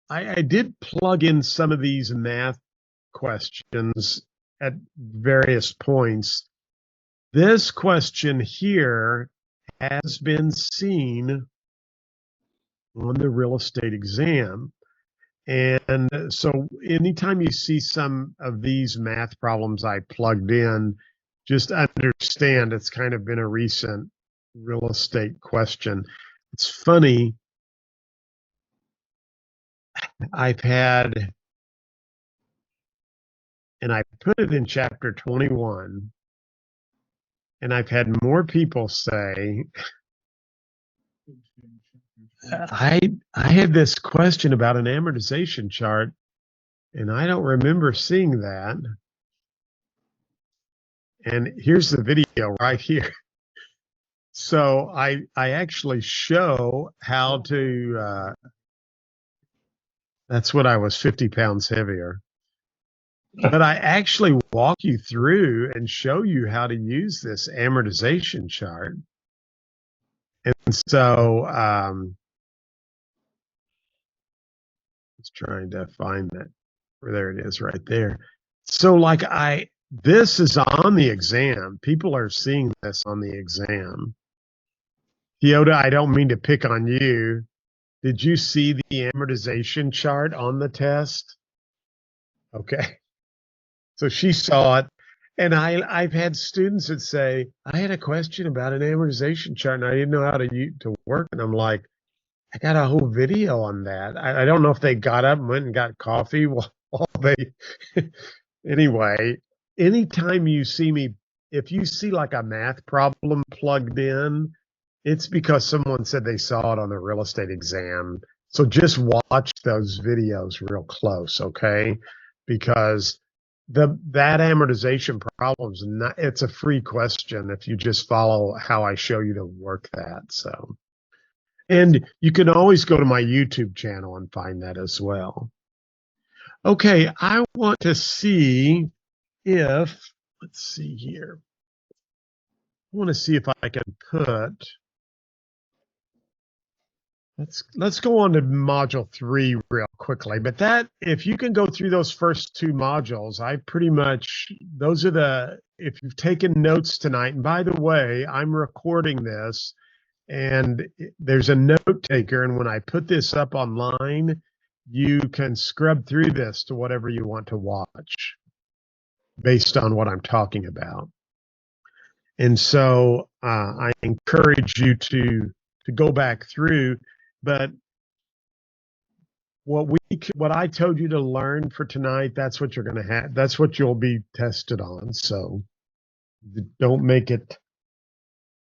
I did plug in some of these math questions at various points. This question here has been seen on the real estate exam. And so anytime you see some of these math problems I plugged in, just understand it's kind of been a recent real estate question. It's funny. I've had, and I put it in chapter 21, and I've had more people say, I had this question about an amortization chart, and I don't remember seeing that. And here's the video right here. So I actually show how to, that's when I was 50 pounds heavier. But I actually walk you through and show you how to use this amortization chart. And so, I was trying to find that. There it is right there. So like this is on the exam. People are seeing this on the exam. Theoda, I don't mean to pick on you. Did you see the amortization chart on the test? Okay. So she saw it. And I've had students that say, I had a question about an amortization chart and I didn't know how to work. And I'm like, I got a whole video on that. I don't know if they got up and went and got coffee while they, anyway, anytime you see me, if you see like a math problem plugged in, it's because someone said they saw it on the real estate exam. So just watch those videos real close, okay? Because that amortization problem is not, it's a free question if you just follow how I show you to work that. So, and you can always go to my YouTube channel and find that as well. Okay, I want to see if, let's see here. I want to see if I can put, let's go on to module 3 real quickly. But that, if you can go through those first 2 modules, I pretty much, those are the, if you've taken notes tonight, and by the way, I'm recording this and there's a note taker. And when I put this up online, you can scrub through this to whatever you want to watch based on what I'm talking about. And so I encourage you to go back through. But what I told you to learn for tonight, that's what you're going to have. That's what you'll be tested on. So don't make it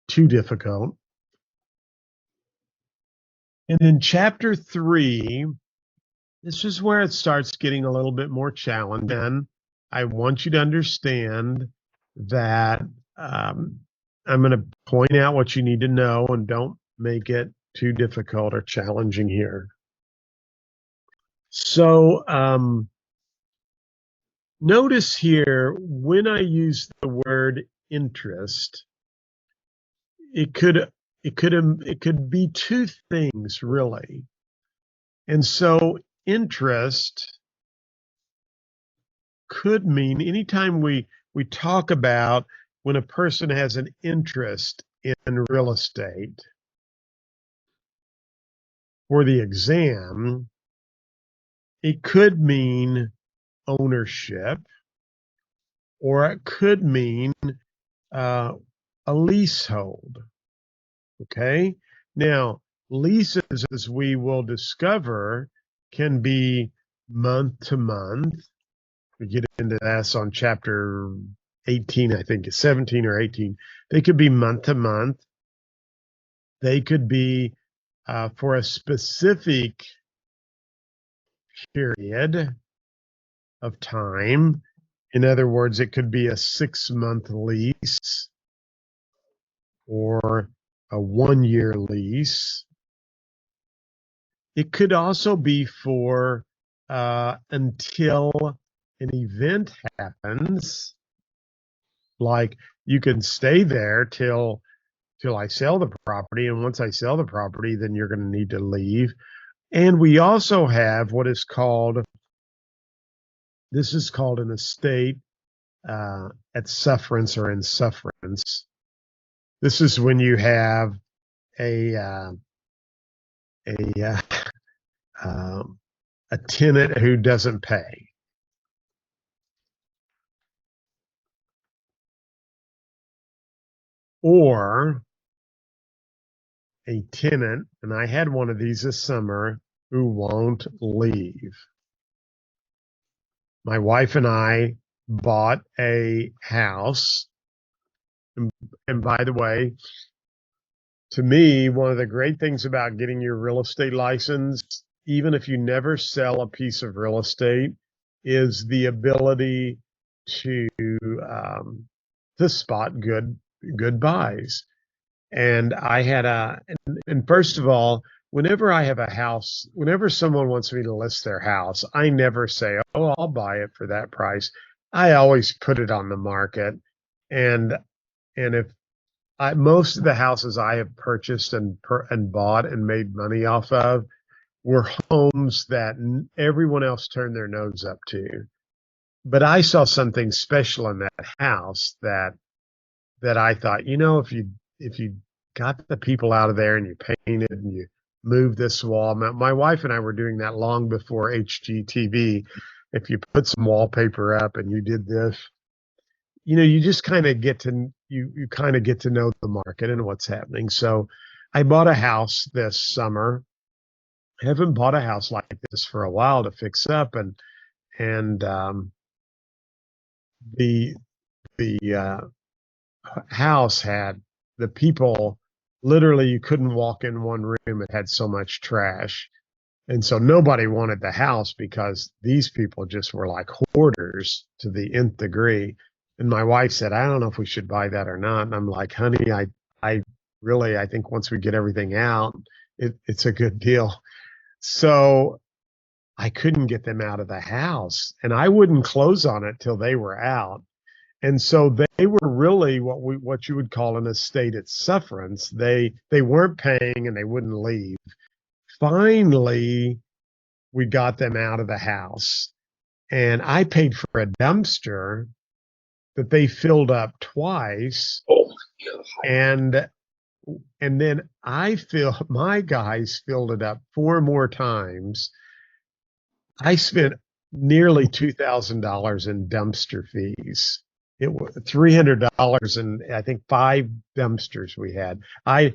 too difficult. And then chapter 3, this is where it starts getting a little bit more challenging. And I want you to understand that I'm going to point out what you need to know and don't make it too difficult or challenging here. So notice here, when I use the word interest, it could be 2 things really. And so interest could mean anytime we talk about when a person has an interest in real estate for the exam, it could mean ownership, or it could mean a leasehold. Okay. Now, leases, as we will discover, can be month to month. We get into this on chapter 18, I think it's 17 or 18. They could be month to month. They could be for a specific period of time. In other words, it could be a 6-month lease or a 1-year lease. It could also be for until an event happens, like you can stay there till I sell the property, and once I sell the property, then you're going to need to leave. And we also have what is called, this is called an estate at sufferance or in sufferance. This is when you have a tenant who doesn't pay. or a tenant, and I had one of these this summer, who won't leave. My wife and I bought a house. And by the way, to me, one of the great things about getting your real estate license, even if you never sell a piece of real estate, is the ability to spot good buys. And I had and first of all, whenever I have a house, whenever someone wants me to list their house, I never say, "Oh, I'll buy it for that price." I always put it on the market, and if most of the houses I have purchased and bought and made money off of were homes that everyone else turned their nose up to. But I saw something special in that house that I thought, if you got the people out of there and you painted and you moved this wall. My wife and I were doing that long before HGTV. If you put some wallpaper up and you did this, you just kind of get to you kind of get to know the market and what's happening. So I bought a house this summer. I haven't bought a house like this for a while to fix up, and the house had the people, literally you couldn't walk in one room. It had so much trash. And so nobody wanted the house because these people just were like hoarders to the nth degree. And my wife said, "I don't know if we should buy that or not." And I'm like, "Honey, I really, I think once we get everything out, it's a good deal." So I couldn't get them out of the house, and I wouldn't close on it till they were out. And so they were really what you would call an estate at sufferance. They weren't paying and they wouldn't leave. Finally, we got them out of the house, and I paid for a dumpster that they filled up twice. Oh my God. And then my guys filled it up 4 more times. I spent nearly $2,000 in dumpster fees. It was $300, and I think 5 dumpsters we had. I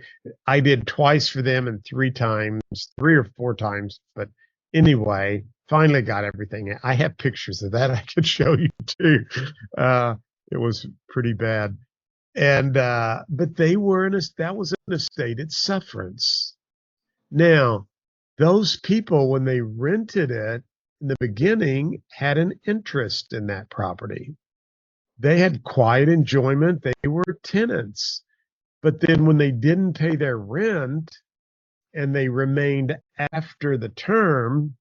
did twice for them and 3 or 4 times. But anyway, finally got everything. I have pictures of that I could show you too. It was pretty bad. And but that was an estate at sufferance. Now, those people, when they rented it in the beginning, had an interest in that property. They had quiet enjoyment. They were tenants. But then when they didn't pay their rent and they remained after the term,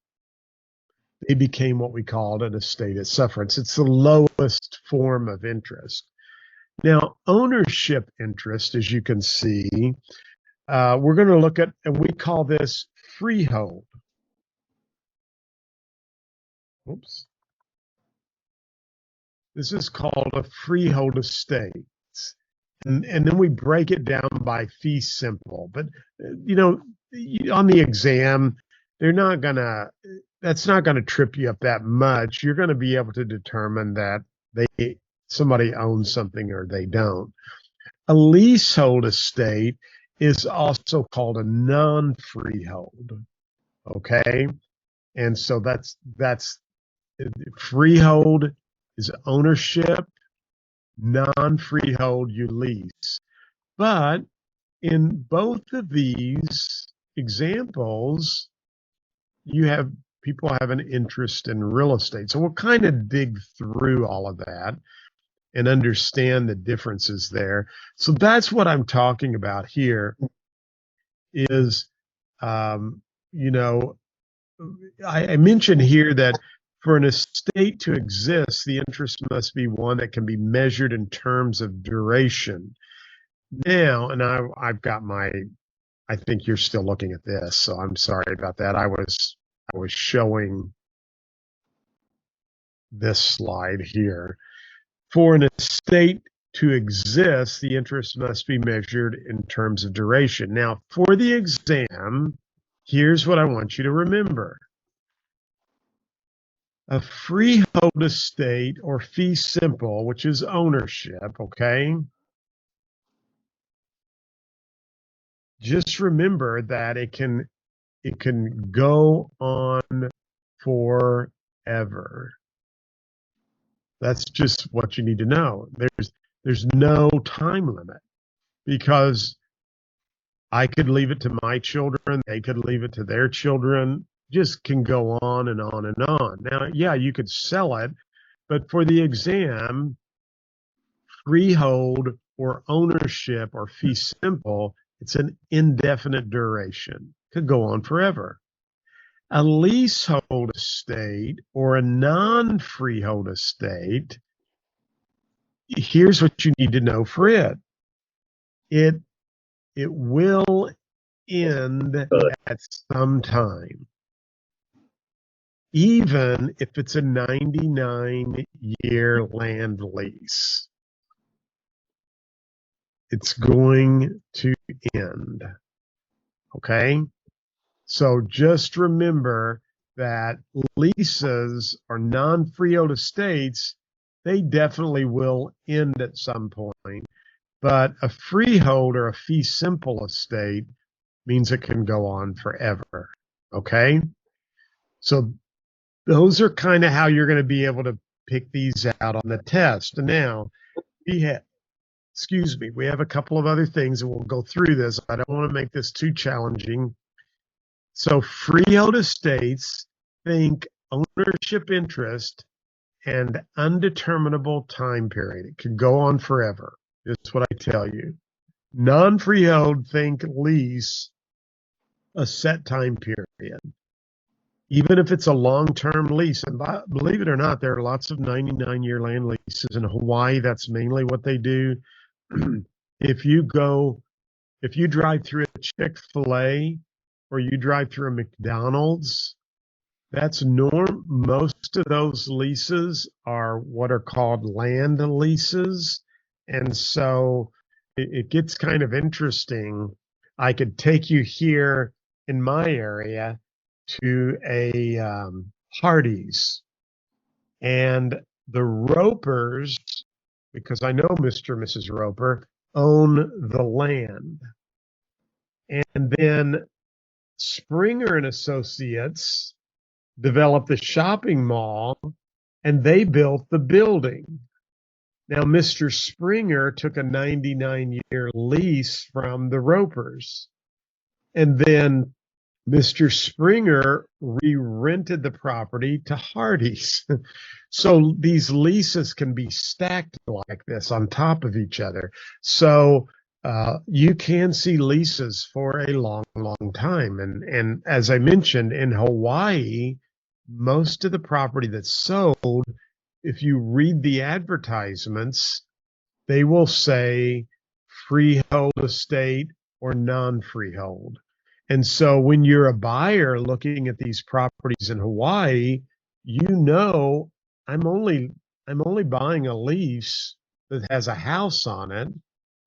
they became what we called an estate at sufferance. It's the lowest form of interest. Now, ownership interest, as you can see, we're going to look at, and we call this freehold. Oops. This is called a freehold estate. And then we break it down by fee simple. But, on the exam, that's not going to trip you up that much. You're going to be able to determine that somebody owns something or they don't. A leasehold estate is also called a non-freehold. Okay. And so that's freehold is ownership, non-freehold you lease. But in both of these examples, people have an interest in real estate. So we'll kind of dig through all of that and understand the differences there. So that's what I'm talking about here is, I mentioned here that for an estate to exist, the interest must be one that can be measured in terms of duration. Now, and I've got I think you're still looking at this, so I'm sorry about that. I was showing this slide here. For an estate to exist, the interest must be measured in terms of duration. Now, for the exam, here's what I want you to remember. A freehold estate or fee simple, which is ownership, okay? just remember that it can go on forever. That's just what you need to know. There's no time limit, because I could leave it to my children, they could leave it to their children, just can go on and on and on. Now, yeah, you could sell it, but for the exam, freehold or ownership or fee simple, it's an indefinite duration. Could go on forever. A leasehold estate or a non-freehold estate, here's what you need to know for it. It will end at some time, even if it's a 99-year land lease. It's going to end. Okay? So just remember that leases or non-freehold estates, they definitely will end at some point. But a freehold or a fee simple estate means it can go on forever. Okay? So those are kind of how you're going to be able to pick these out on the test. And now, we have a couple of other things, and we'll go through this. I don't want to make this too challenging. So freehold estates, think ownership interest and undeterminable time period. It could go on forever. That's what I tell you. Non-freehold, think lease, a set time period. Even if it's a long-term lease, and believe it or not, there are lots of 99-year land leases in Hawaii. That's mainly what they do. If you drive through a Chick-fil-A or you drive through a McDonald's, that's norm. Most of those leases are what are called land leases. And so it gets kind of interesting. I could take you here in my area to a Hardee's, and the Ropers, because I know Mr. and Mrs. Roper, own the land. And then Springer and Associates developed the shopping mall, and they built the building. Now, Mr. Springer took a 99-year lease from the Ropers, and then Mr. Springer re-rented the property to Hardee's. So these leases can be stacked like this on top of each other. So you can see leases for a long, long time. And as I mentioned, in Hawaii, most of the property that's sold, if you read the advertisements, they will say freehold estate or non-freehold. And so when you're a buyer looking at these properties in Hawaii, you know, I'm only buying a lease that has a house on it.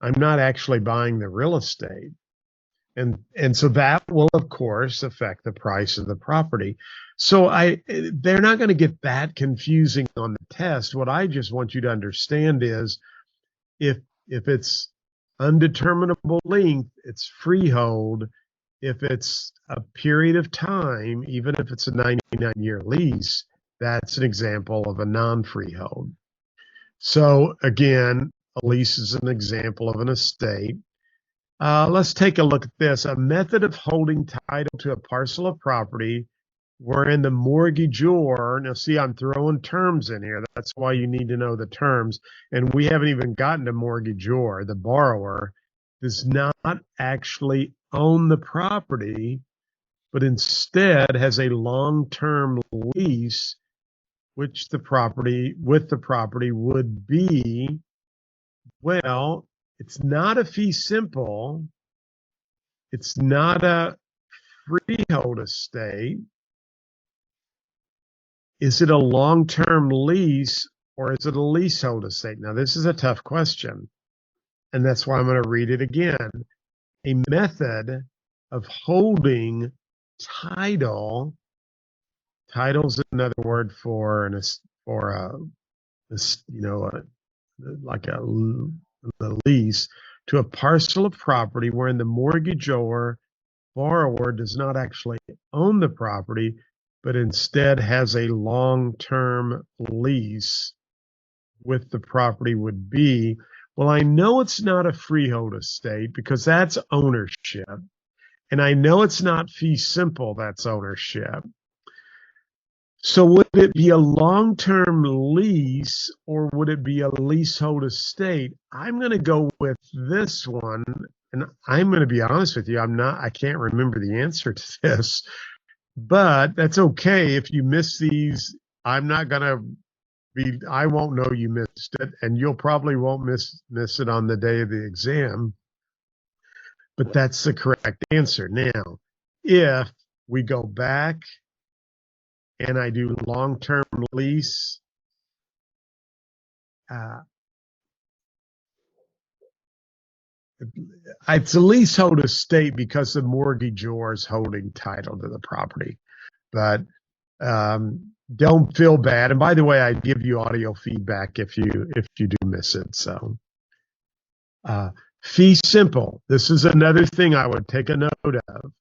I'm not actually buying the real estate. And so that will, of course, affect the price of the property. So they're not going to get that confusing on the test. What I just want you to understand is if it's undeterminable length, it's freehold. If it's a period of time, even if it's a 99-year lease, that's an example of a non-freehold. So again, a lease is an example of an estate. Let's take a look at this. A method of holding title to a parcel of property wherein the mortgagor, now see, I'm throwing terms in here. That's why you need to know the terms. And we haven't even gotten to mortgagor. The borrower does not actually own the property, but instead has a long-term lease, which the property would be, well, it's not a fee simple. It's not a freehold estate. Is it a long-term lease or is it a leasehold estate? Now, this is a tough question, and that's why I'm going to read it again. A method of holding title. Title's another word for like a lease to a parcel of property wherein the mortgagor borrower does not actually own the property, but instead has a long-term lease with the property would be, well, I know it's not a freehold estate because that's ownership. And I know it's not fee simple, that's ownership. So would it be a long-term lease or would it be a leasehold estate? I'm going to go with this one. And I'm going to be honest with you. I can't remember the answer to this, but that's okay. If you miss these, I'm not going to I won't know you missed it, and you'll probably won't miss it on the day of the exam. But that's the correct answer. Now, if we go back and I do long-term lease, it's a leasehold estate because the mortgagor is holding title to the property. But don't feel bad. And by the way, I give you audio feedback if you do miss it. So fee simple. This is another thing I would take a note of.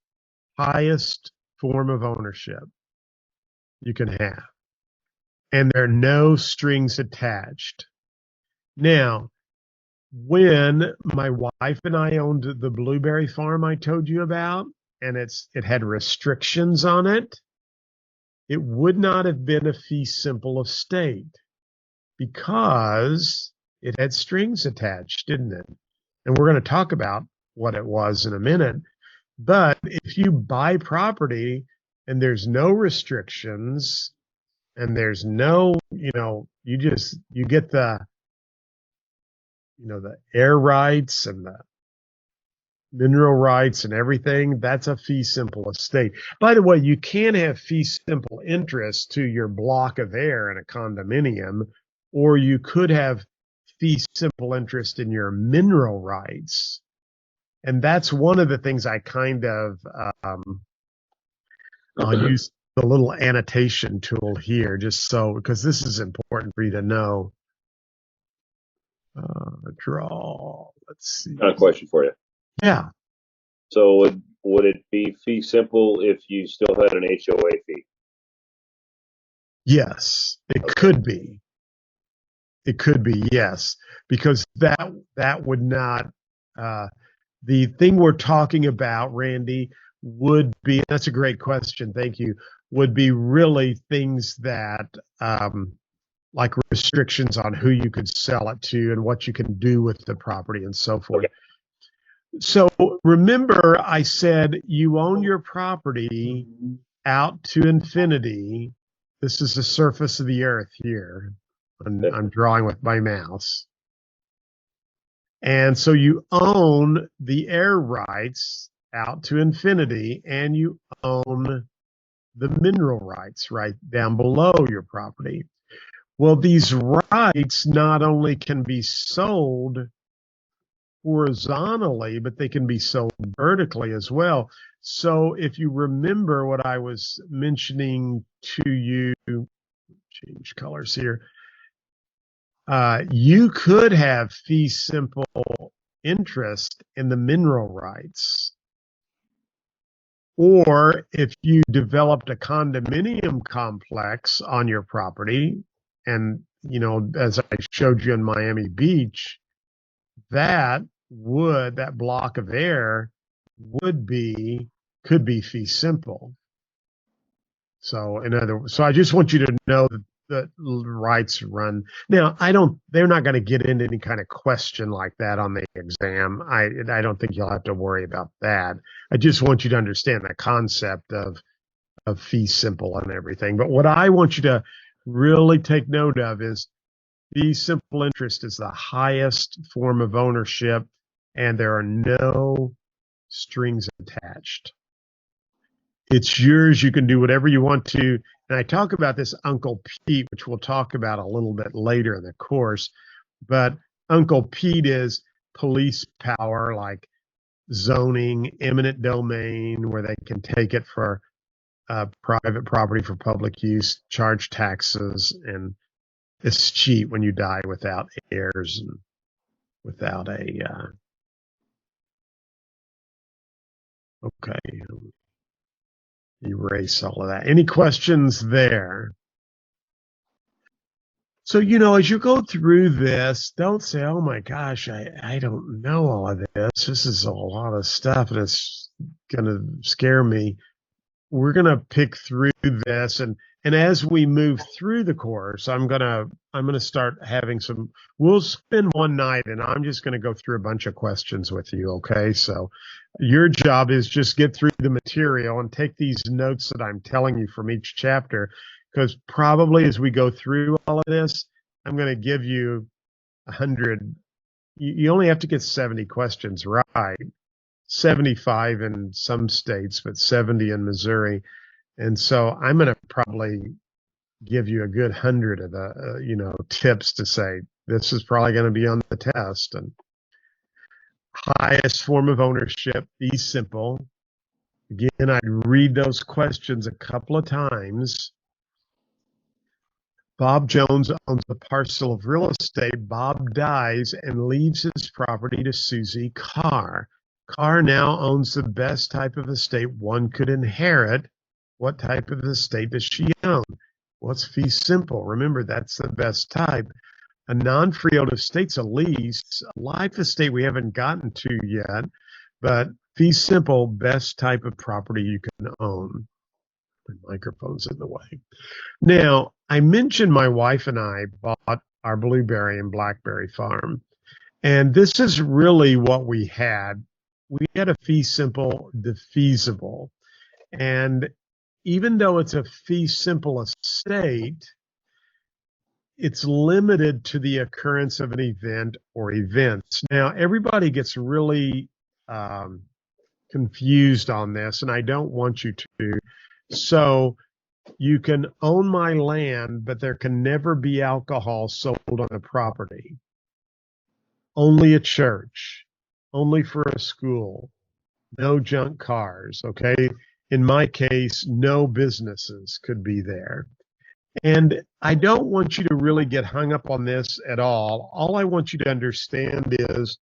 Highest form of ownership you can have. And there are no strings attached. Now, when my wife and I owned the blueberry farm I told you about, and it had restrictions on it, it would not have been a fee simple estate because it had strings attached, didn't it? And we're going to talk about what it was in a minute. But if you buy property and there's no restrictions and there's no, you get the air rights and the mineral rights and everything, that's a fee simple estate. By the way, you can have fee simple interest to your block of air in a condominium, or you could have fee simple interest in your mineral rights. And that's one of the things I kind of, I'll use the little annotation tool here just so, because this is important for you to know. Draw, let's see. Got a question for you. Yeah. So would it be fee simple if you still had an HOA fee? Yes, it could be. It could be, yes, because that would not, the thing we're talking about, Randy, would be, that's a great question, thank you, would be really things that, like restrictions on who you could sell it to and what you can do with the property and so forth. Okay. So remember, I said you own your property out to infinity. This is the surface of the earth here. I'm drawing with my mouse. And so you own the air rights out to infinity, and you own the mineral rights right down below your property. Well, these rights not only can be sold horizontally, but they can be sold vertically as well. So if you remember what I was mentioning to you, change colors here, you could have fee simple interest in the mineral rights. Or if you developed a condominium complex on your property, and, as I showed you in Miami Beach, that block of air could be fee simple. So I just want you to know that rights run. Now, they're not going to get into any kind of question like that on the exam. I don't think you'll have to worry about that. I just want you to understand the concept of fee simple and everything. But what I want you to really take note of is fee simple interest is the highest form of ownership, and there are no strings attached. It's yours. You can do whatever you want to. And I talk about this Uncle Pete, which we'll talk about a little bit later in the course. But Uncle Pete is police power, like zoning, eminent domain, where they can take it for private property for public use, charge taxes, and it's cheap when you die without heirs and without a Okay. Erase all of that. Any questions there? So, as you go through this, don't say, oh my gosh, I don't know all of this. This is a lot of stuff and it's going to scare me. We're going to pick through this. And as we move through the course, I'm going to start having we'll spend one night and I'm just going to go through a bunch of questions with you. Okay. So your job is just get through the material and take these notes that I'm telling you from each chapter, because probably as we go through all of this, I'm going to give you 100. You only have to get 70 questions right. 75 in some states, but 70 in Missouri. And so I'm going to probably give you a good 100 of the, tips to say, this is probably going to be on the test. And highest form of ownership, be simple. Again, I'd read those questions a couple of times. Bob Jones owns a parcel of real estate. Bob dies and leaves his property to Susie Carr. Carr now owns the best type of estate one could inherit. What type of estate does she own? Well, it's fee simple. Remember, that's the best type. A non-freehold estate's a lease. A life estate we haven't gotten to yet, but fee simple, best type of property you can own. My microphone's in the way. Now, I mentioned my wife and I bought our blueberry and blackberry farm, and this is really what we had. We had a fee simple defeasible, and even though it's a fee simple estate, it's limited to the occurrence of an event or events. Now, everybody gets really confused on this, and I don't want you to. So you can own my land, but there can never be alcohol sold on the property. Only a church, only for a school, no junk cars, okay? In my case, no businesses could be there. And I don't want you to really get hung up on this at all. All I want you to understand is,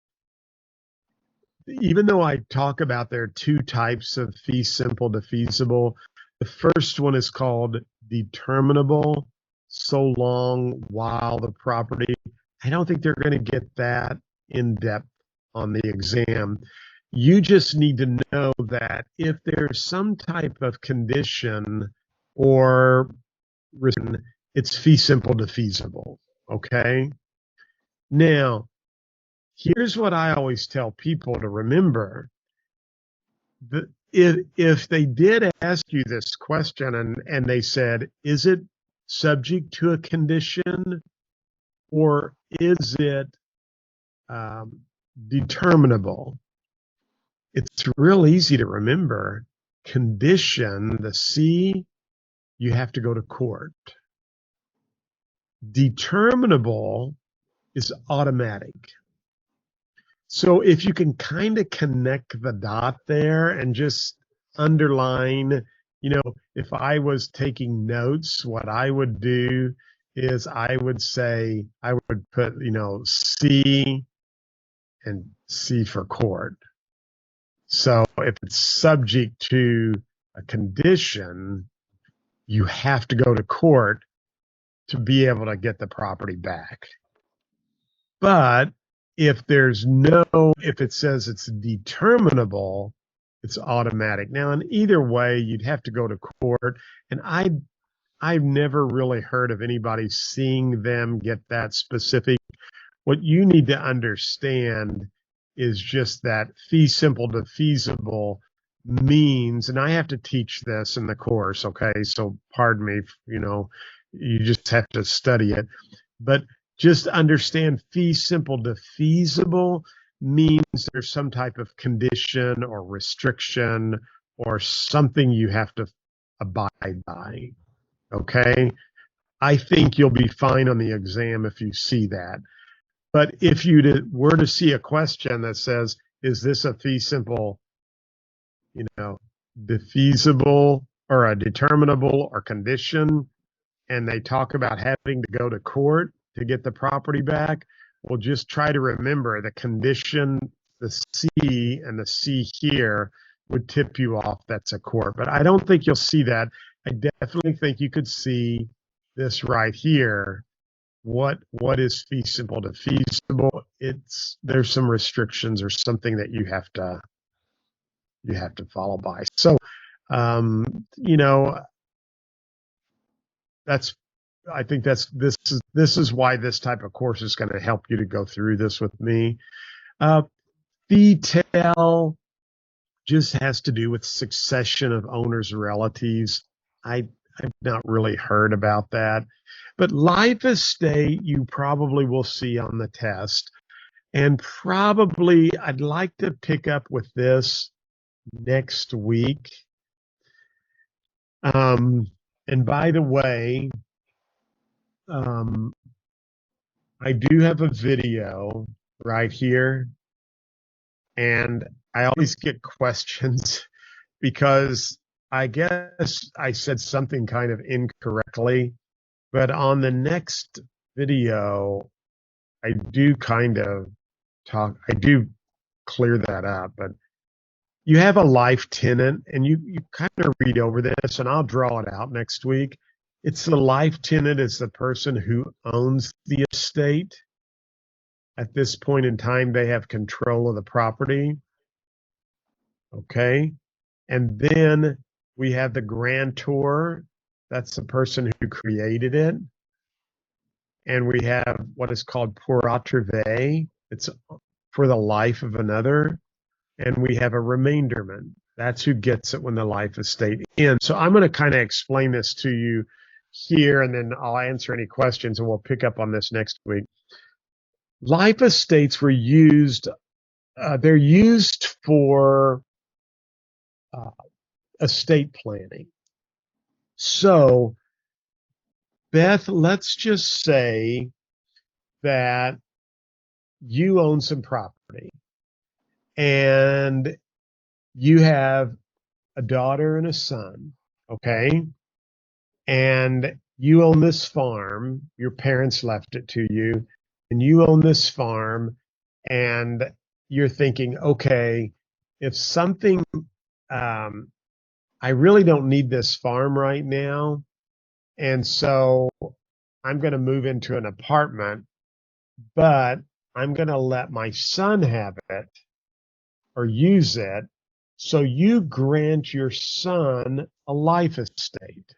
even though I talk about there are two types of fee simple defeasible, the first one is called determinable, so long while the property. I don't think they're going to get that in depth on the exam. You just need to know that if there's some type of condition or written, it's fee simple defeasible. Okay. Now, here's what I always tell people to remember. If they did ask you this question and they said, is it subject to a condition or is it determinable? It's real easy to remember. Condition, the C, you have to go to court. Determinable is automatic. So if you can kind of connect the dot there and just underline, if I was taking notes, what I would do is I would say, I would put, C and C for court. So if it's subject to a condition, you have to go to court to be able to get the property back. But if it says it's determinable, it's automatic. Now, in either way, you'd have to go to court. And I've never really heard of anybody seeing them get that specific. What you need to understand is just that fee simple defeasible means, and I have to teach this in the course, okay? So pardon me, you just have to study it. But just understand fee simple defeasible means there's some type of condition or restriction or something you have to abide by, okay? I think you'll be fine on the exam if you see that. But if you were to see a question that says, is this a fee simple, defeasible or a determinable or condition, and they talk about having to go to court to get the property back, well, just try to remember the condition, the C and the C here would tip you off that's a court. But I don't think you'll see that. I definitely think you could see this right here. What is fee simple to feasible? There's some restrictions or something that you have to follow by. So you know, I think this is why this type of course is going to help you to go through this with me. Detail just has to do with succession of owners' relatives. I've not really heard about that. But life estate, you probably will see on the test. And probably I'd like to pick up with this next week. And by the way, I do have a video right here. And I always get questions because I guess I said something kind of incorrectly. But on the next video, I do clear that up. But you have a life tenant, and you kind of read over this, and I'll draw it out next week. It's the life tenant is the person who owns the estate. At this point in time, they have control of the property. Okay. And then we have the grantor. That's the person who created it. And we have what is called pour attrive. It's for the life of another. And we have a remainderment. That's who gets it when the life estate ends. So I'm going to kind of explain this to you here, and then I'll answer any questions, and we'll pick up on this next week. Life estates were used, they're used for estate planning. So, Beth, let's just say that you own some property and you have a daughter and a son, okay? And you own this farm, your parents left it to you, and you own this farm, and you're thinking, okay, if something, I really don't need this farm right now, and so I'm going to move into an apartment, but I'm going to let my son have it or use it. So you grant your son a life estate.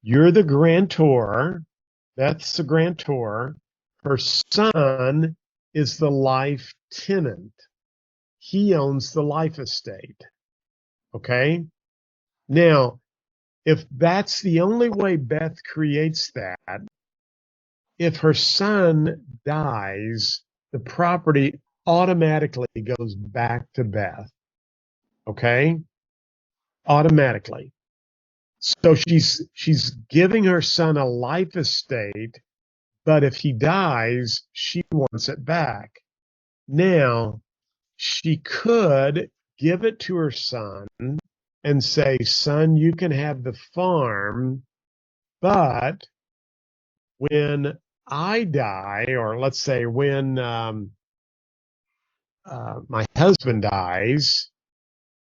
You're the grantor. That's the grantor. Her son is the life tenant. He owns the life estate. Okay? Now, if that's the only way Beth creates that, if her son dies, the property automatically goes back to Beth. Okay? Automatically. So she's giving her son a life estate, but if he dies, she wants it back. Now, she could give it to her son and say, son, you can have the farm, but when I die, or let's say when my husband dies,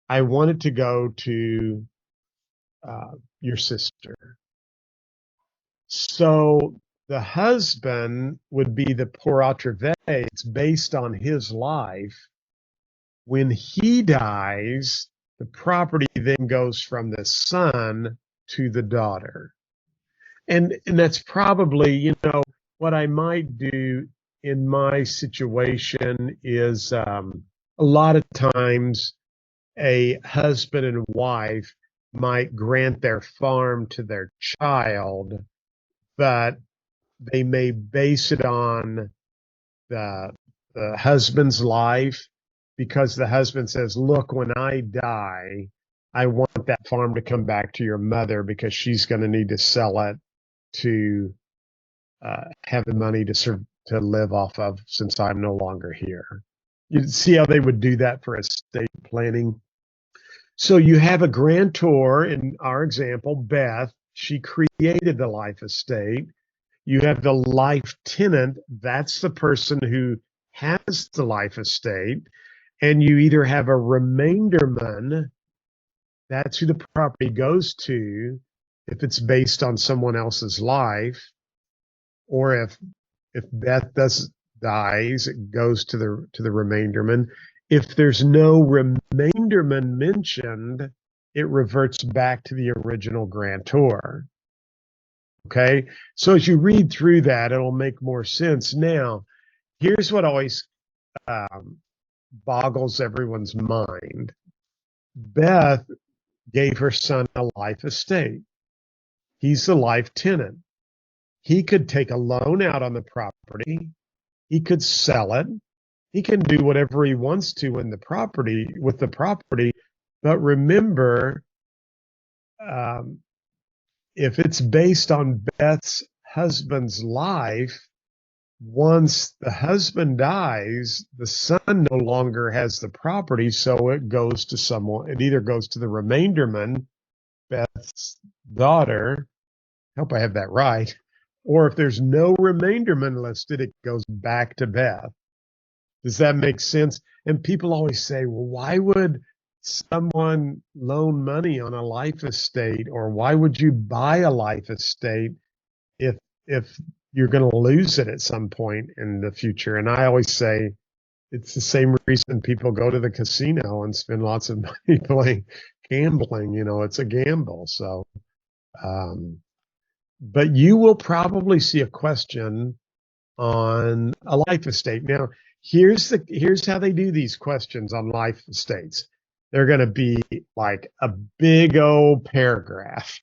I want it to go to your sister. So the husband would be the pour attrive. It's based on his life. When he dies, the property then goes from the son to the daughter. And that's probably, what I might do in my situation is a lot of times a husband and wife might grant their farm to their child, but they may base it on the husband's life, because the husband says, look, when I die, I want that farm to come back to your mother because she's going to need to sell it to have the money to live off of since I'm no longer here. You see how they would do that for estate planning? So you have a grantor, in our example, Beth. She created the life estate. You have the life tenant. That's the person who has the life estate. and you either have a remainderman, that's who the property goes to if it's based on someone else's life, or if Beth dies, it goes to the remainderman. If there's no remainderman mentioned, it reverts back to the original grantor. Okay, so as you read through that, it'll make more sense. Now, here's what always boggles everyone's mind. Beth gave her son a life estate. He's the life tenant. He could take a loan out on the property. He could sell it. He can do whatever he wants to with the property. But remember, if it's based on Beth's husband's life, once the husband dies, the son no longer has the property, so it goes to someone. It either goes to the remainderman, Beth's daughter. I hope I have that right. Or if there's no remainderman listed, it goes back to Beth. Does that make sense? And people always say, well, why would someone loan money on a life estate, or why would you buy a life estate if you're going to lose it at some point in the future? And I always say it's the same reason people go to the casino and spend lots of money playing gambling. It's a gamble. So, but you will probably see a question on a life estate. Now, here's how they do these questions on life estates. They're going to be like a big old paragraph,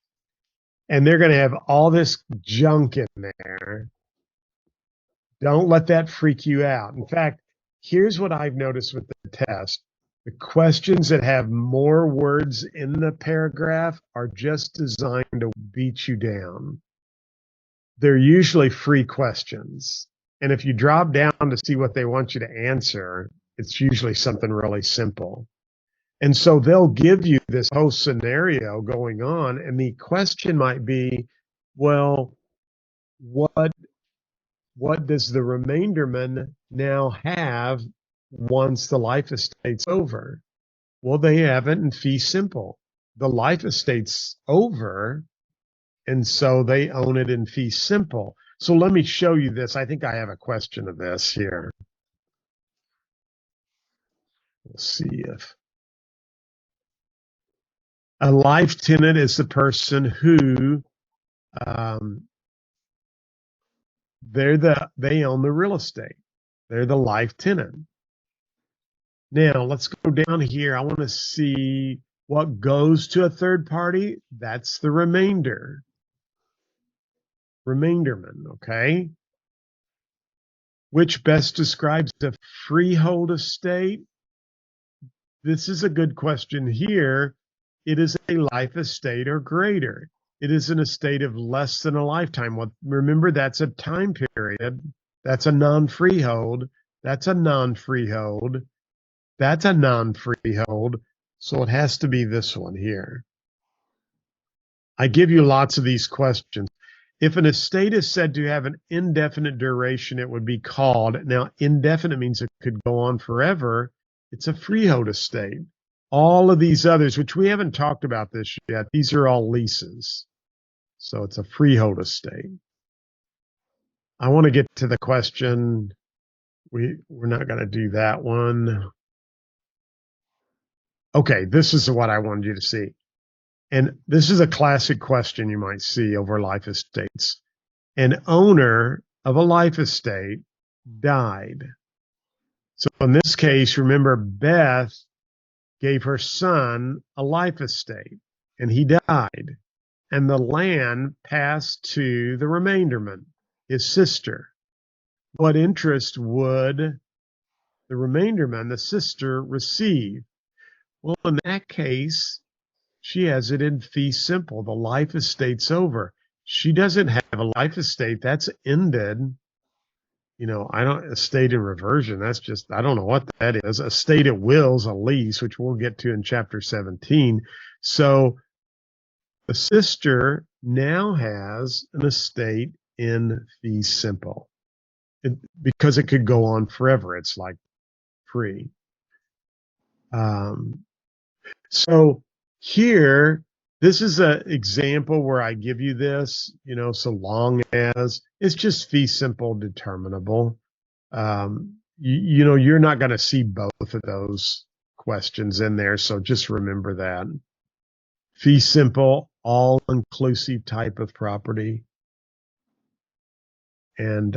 and they're going to have all this junk in there. Don't let that freak you out. In fact, here's what I've noticed with the test. The questions that have more words in the paragraph are just designed to beat you down. They're usually free questions. And if you drop down to see what they want you to answer, it's usually something really simple. And so they'll give you this whole scenario going on, and the question might be, well, what does the remainderman now have once the life estate's over? Well, they have it in fee simple. The life estate's over, and so they own it in fee simple. So let me show you this. I think I have a question of this here. We'll see if a life tenant is the person who they own the real estate. They're the life tenant. Now let's go down here. I want to see what goes to a third party. That's the remainderman, okay? Which best describes a freehold estate? This is a good question here. It is a life estate or greater. It is an estate of less than a lifetime. Well, remember, that's a time period. That's a non-freehold. That's a non-freehold. That's a non-freehold. So it has to be this one here. I give you lots of these questions. If an estate is said to have an indefinite duration, it would be called, now indefinite means it could go on forever. It's a freehold estate. All of these others, which we haven't talked about this yet, these are all leases. So it's a freehold estate. I want to get to the question. We're not going to do that one. Okay, this is what I wanted you to see. And this is a classic question you might see over life estates. An owner of a life estate died. So in this case, remember, Beth gave her son a life estate, and he died. And the land passed to the remainderman, his sister. What interest would the remainderman, the sister, receive? Well, in that case, she has it in fee simple. The life estate's over. She doesn't have a life estate. That's ended. Estate in reversion, that's just, I don't know what that is. Estate at will is a lease, which we'll get to in chapter 17. So the sister now has an estate in fee simple because it could go on forever. It's like free. So here, this is an example where I give you this, so long as it's just fee simple determinable. You're not going to see both of those questions in there. So just remember that. Fee simple, all inclusive type of property. And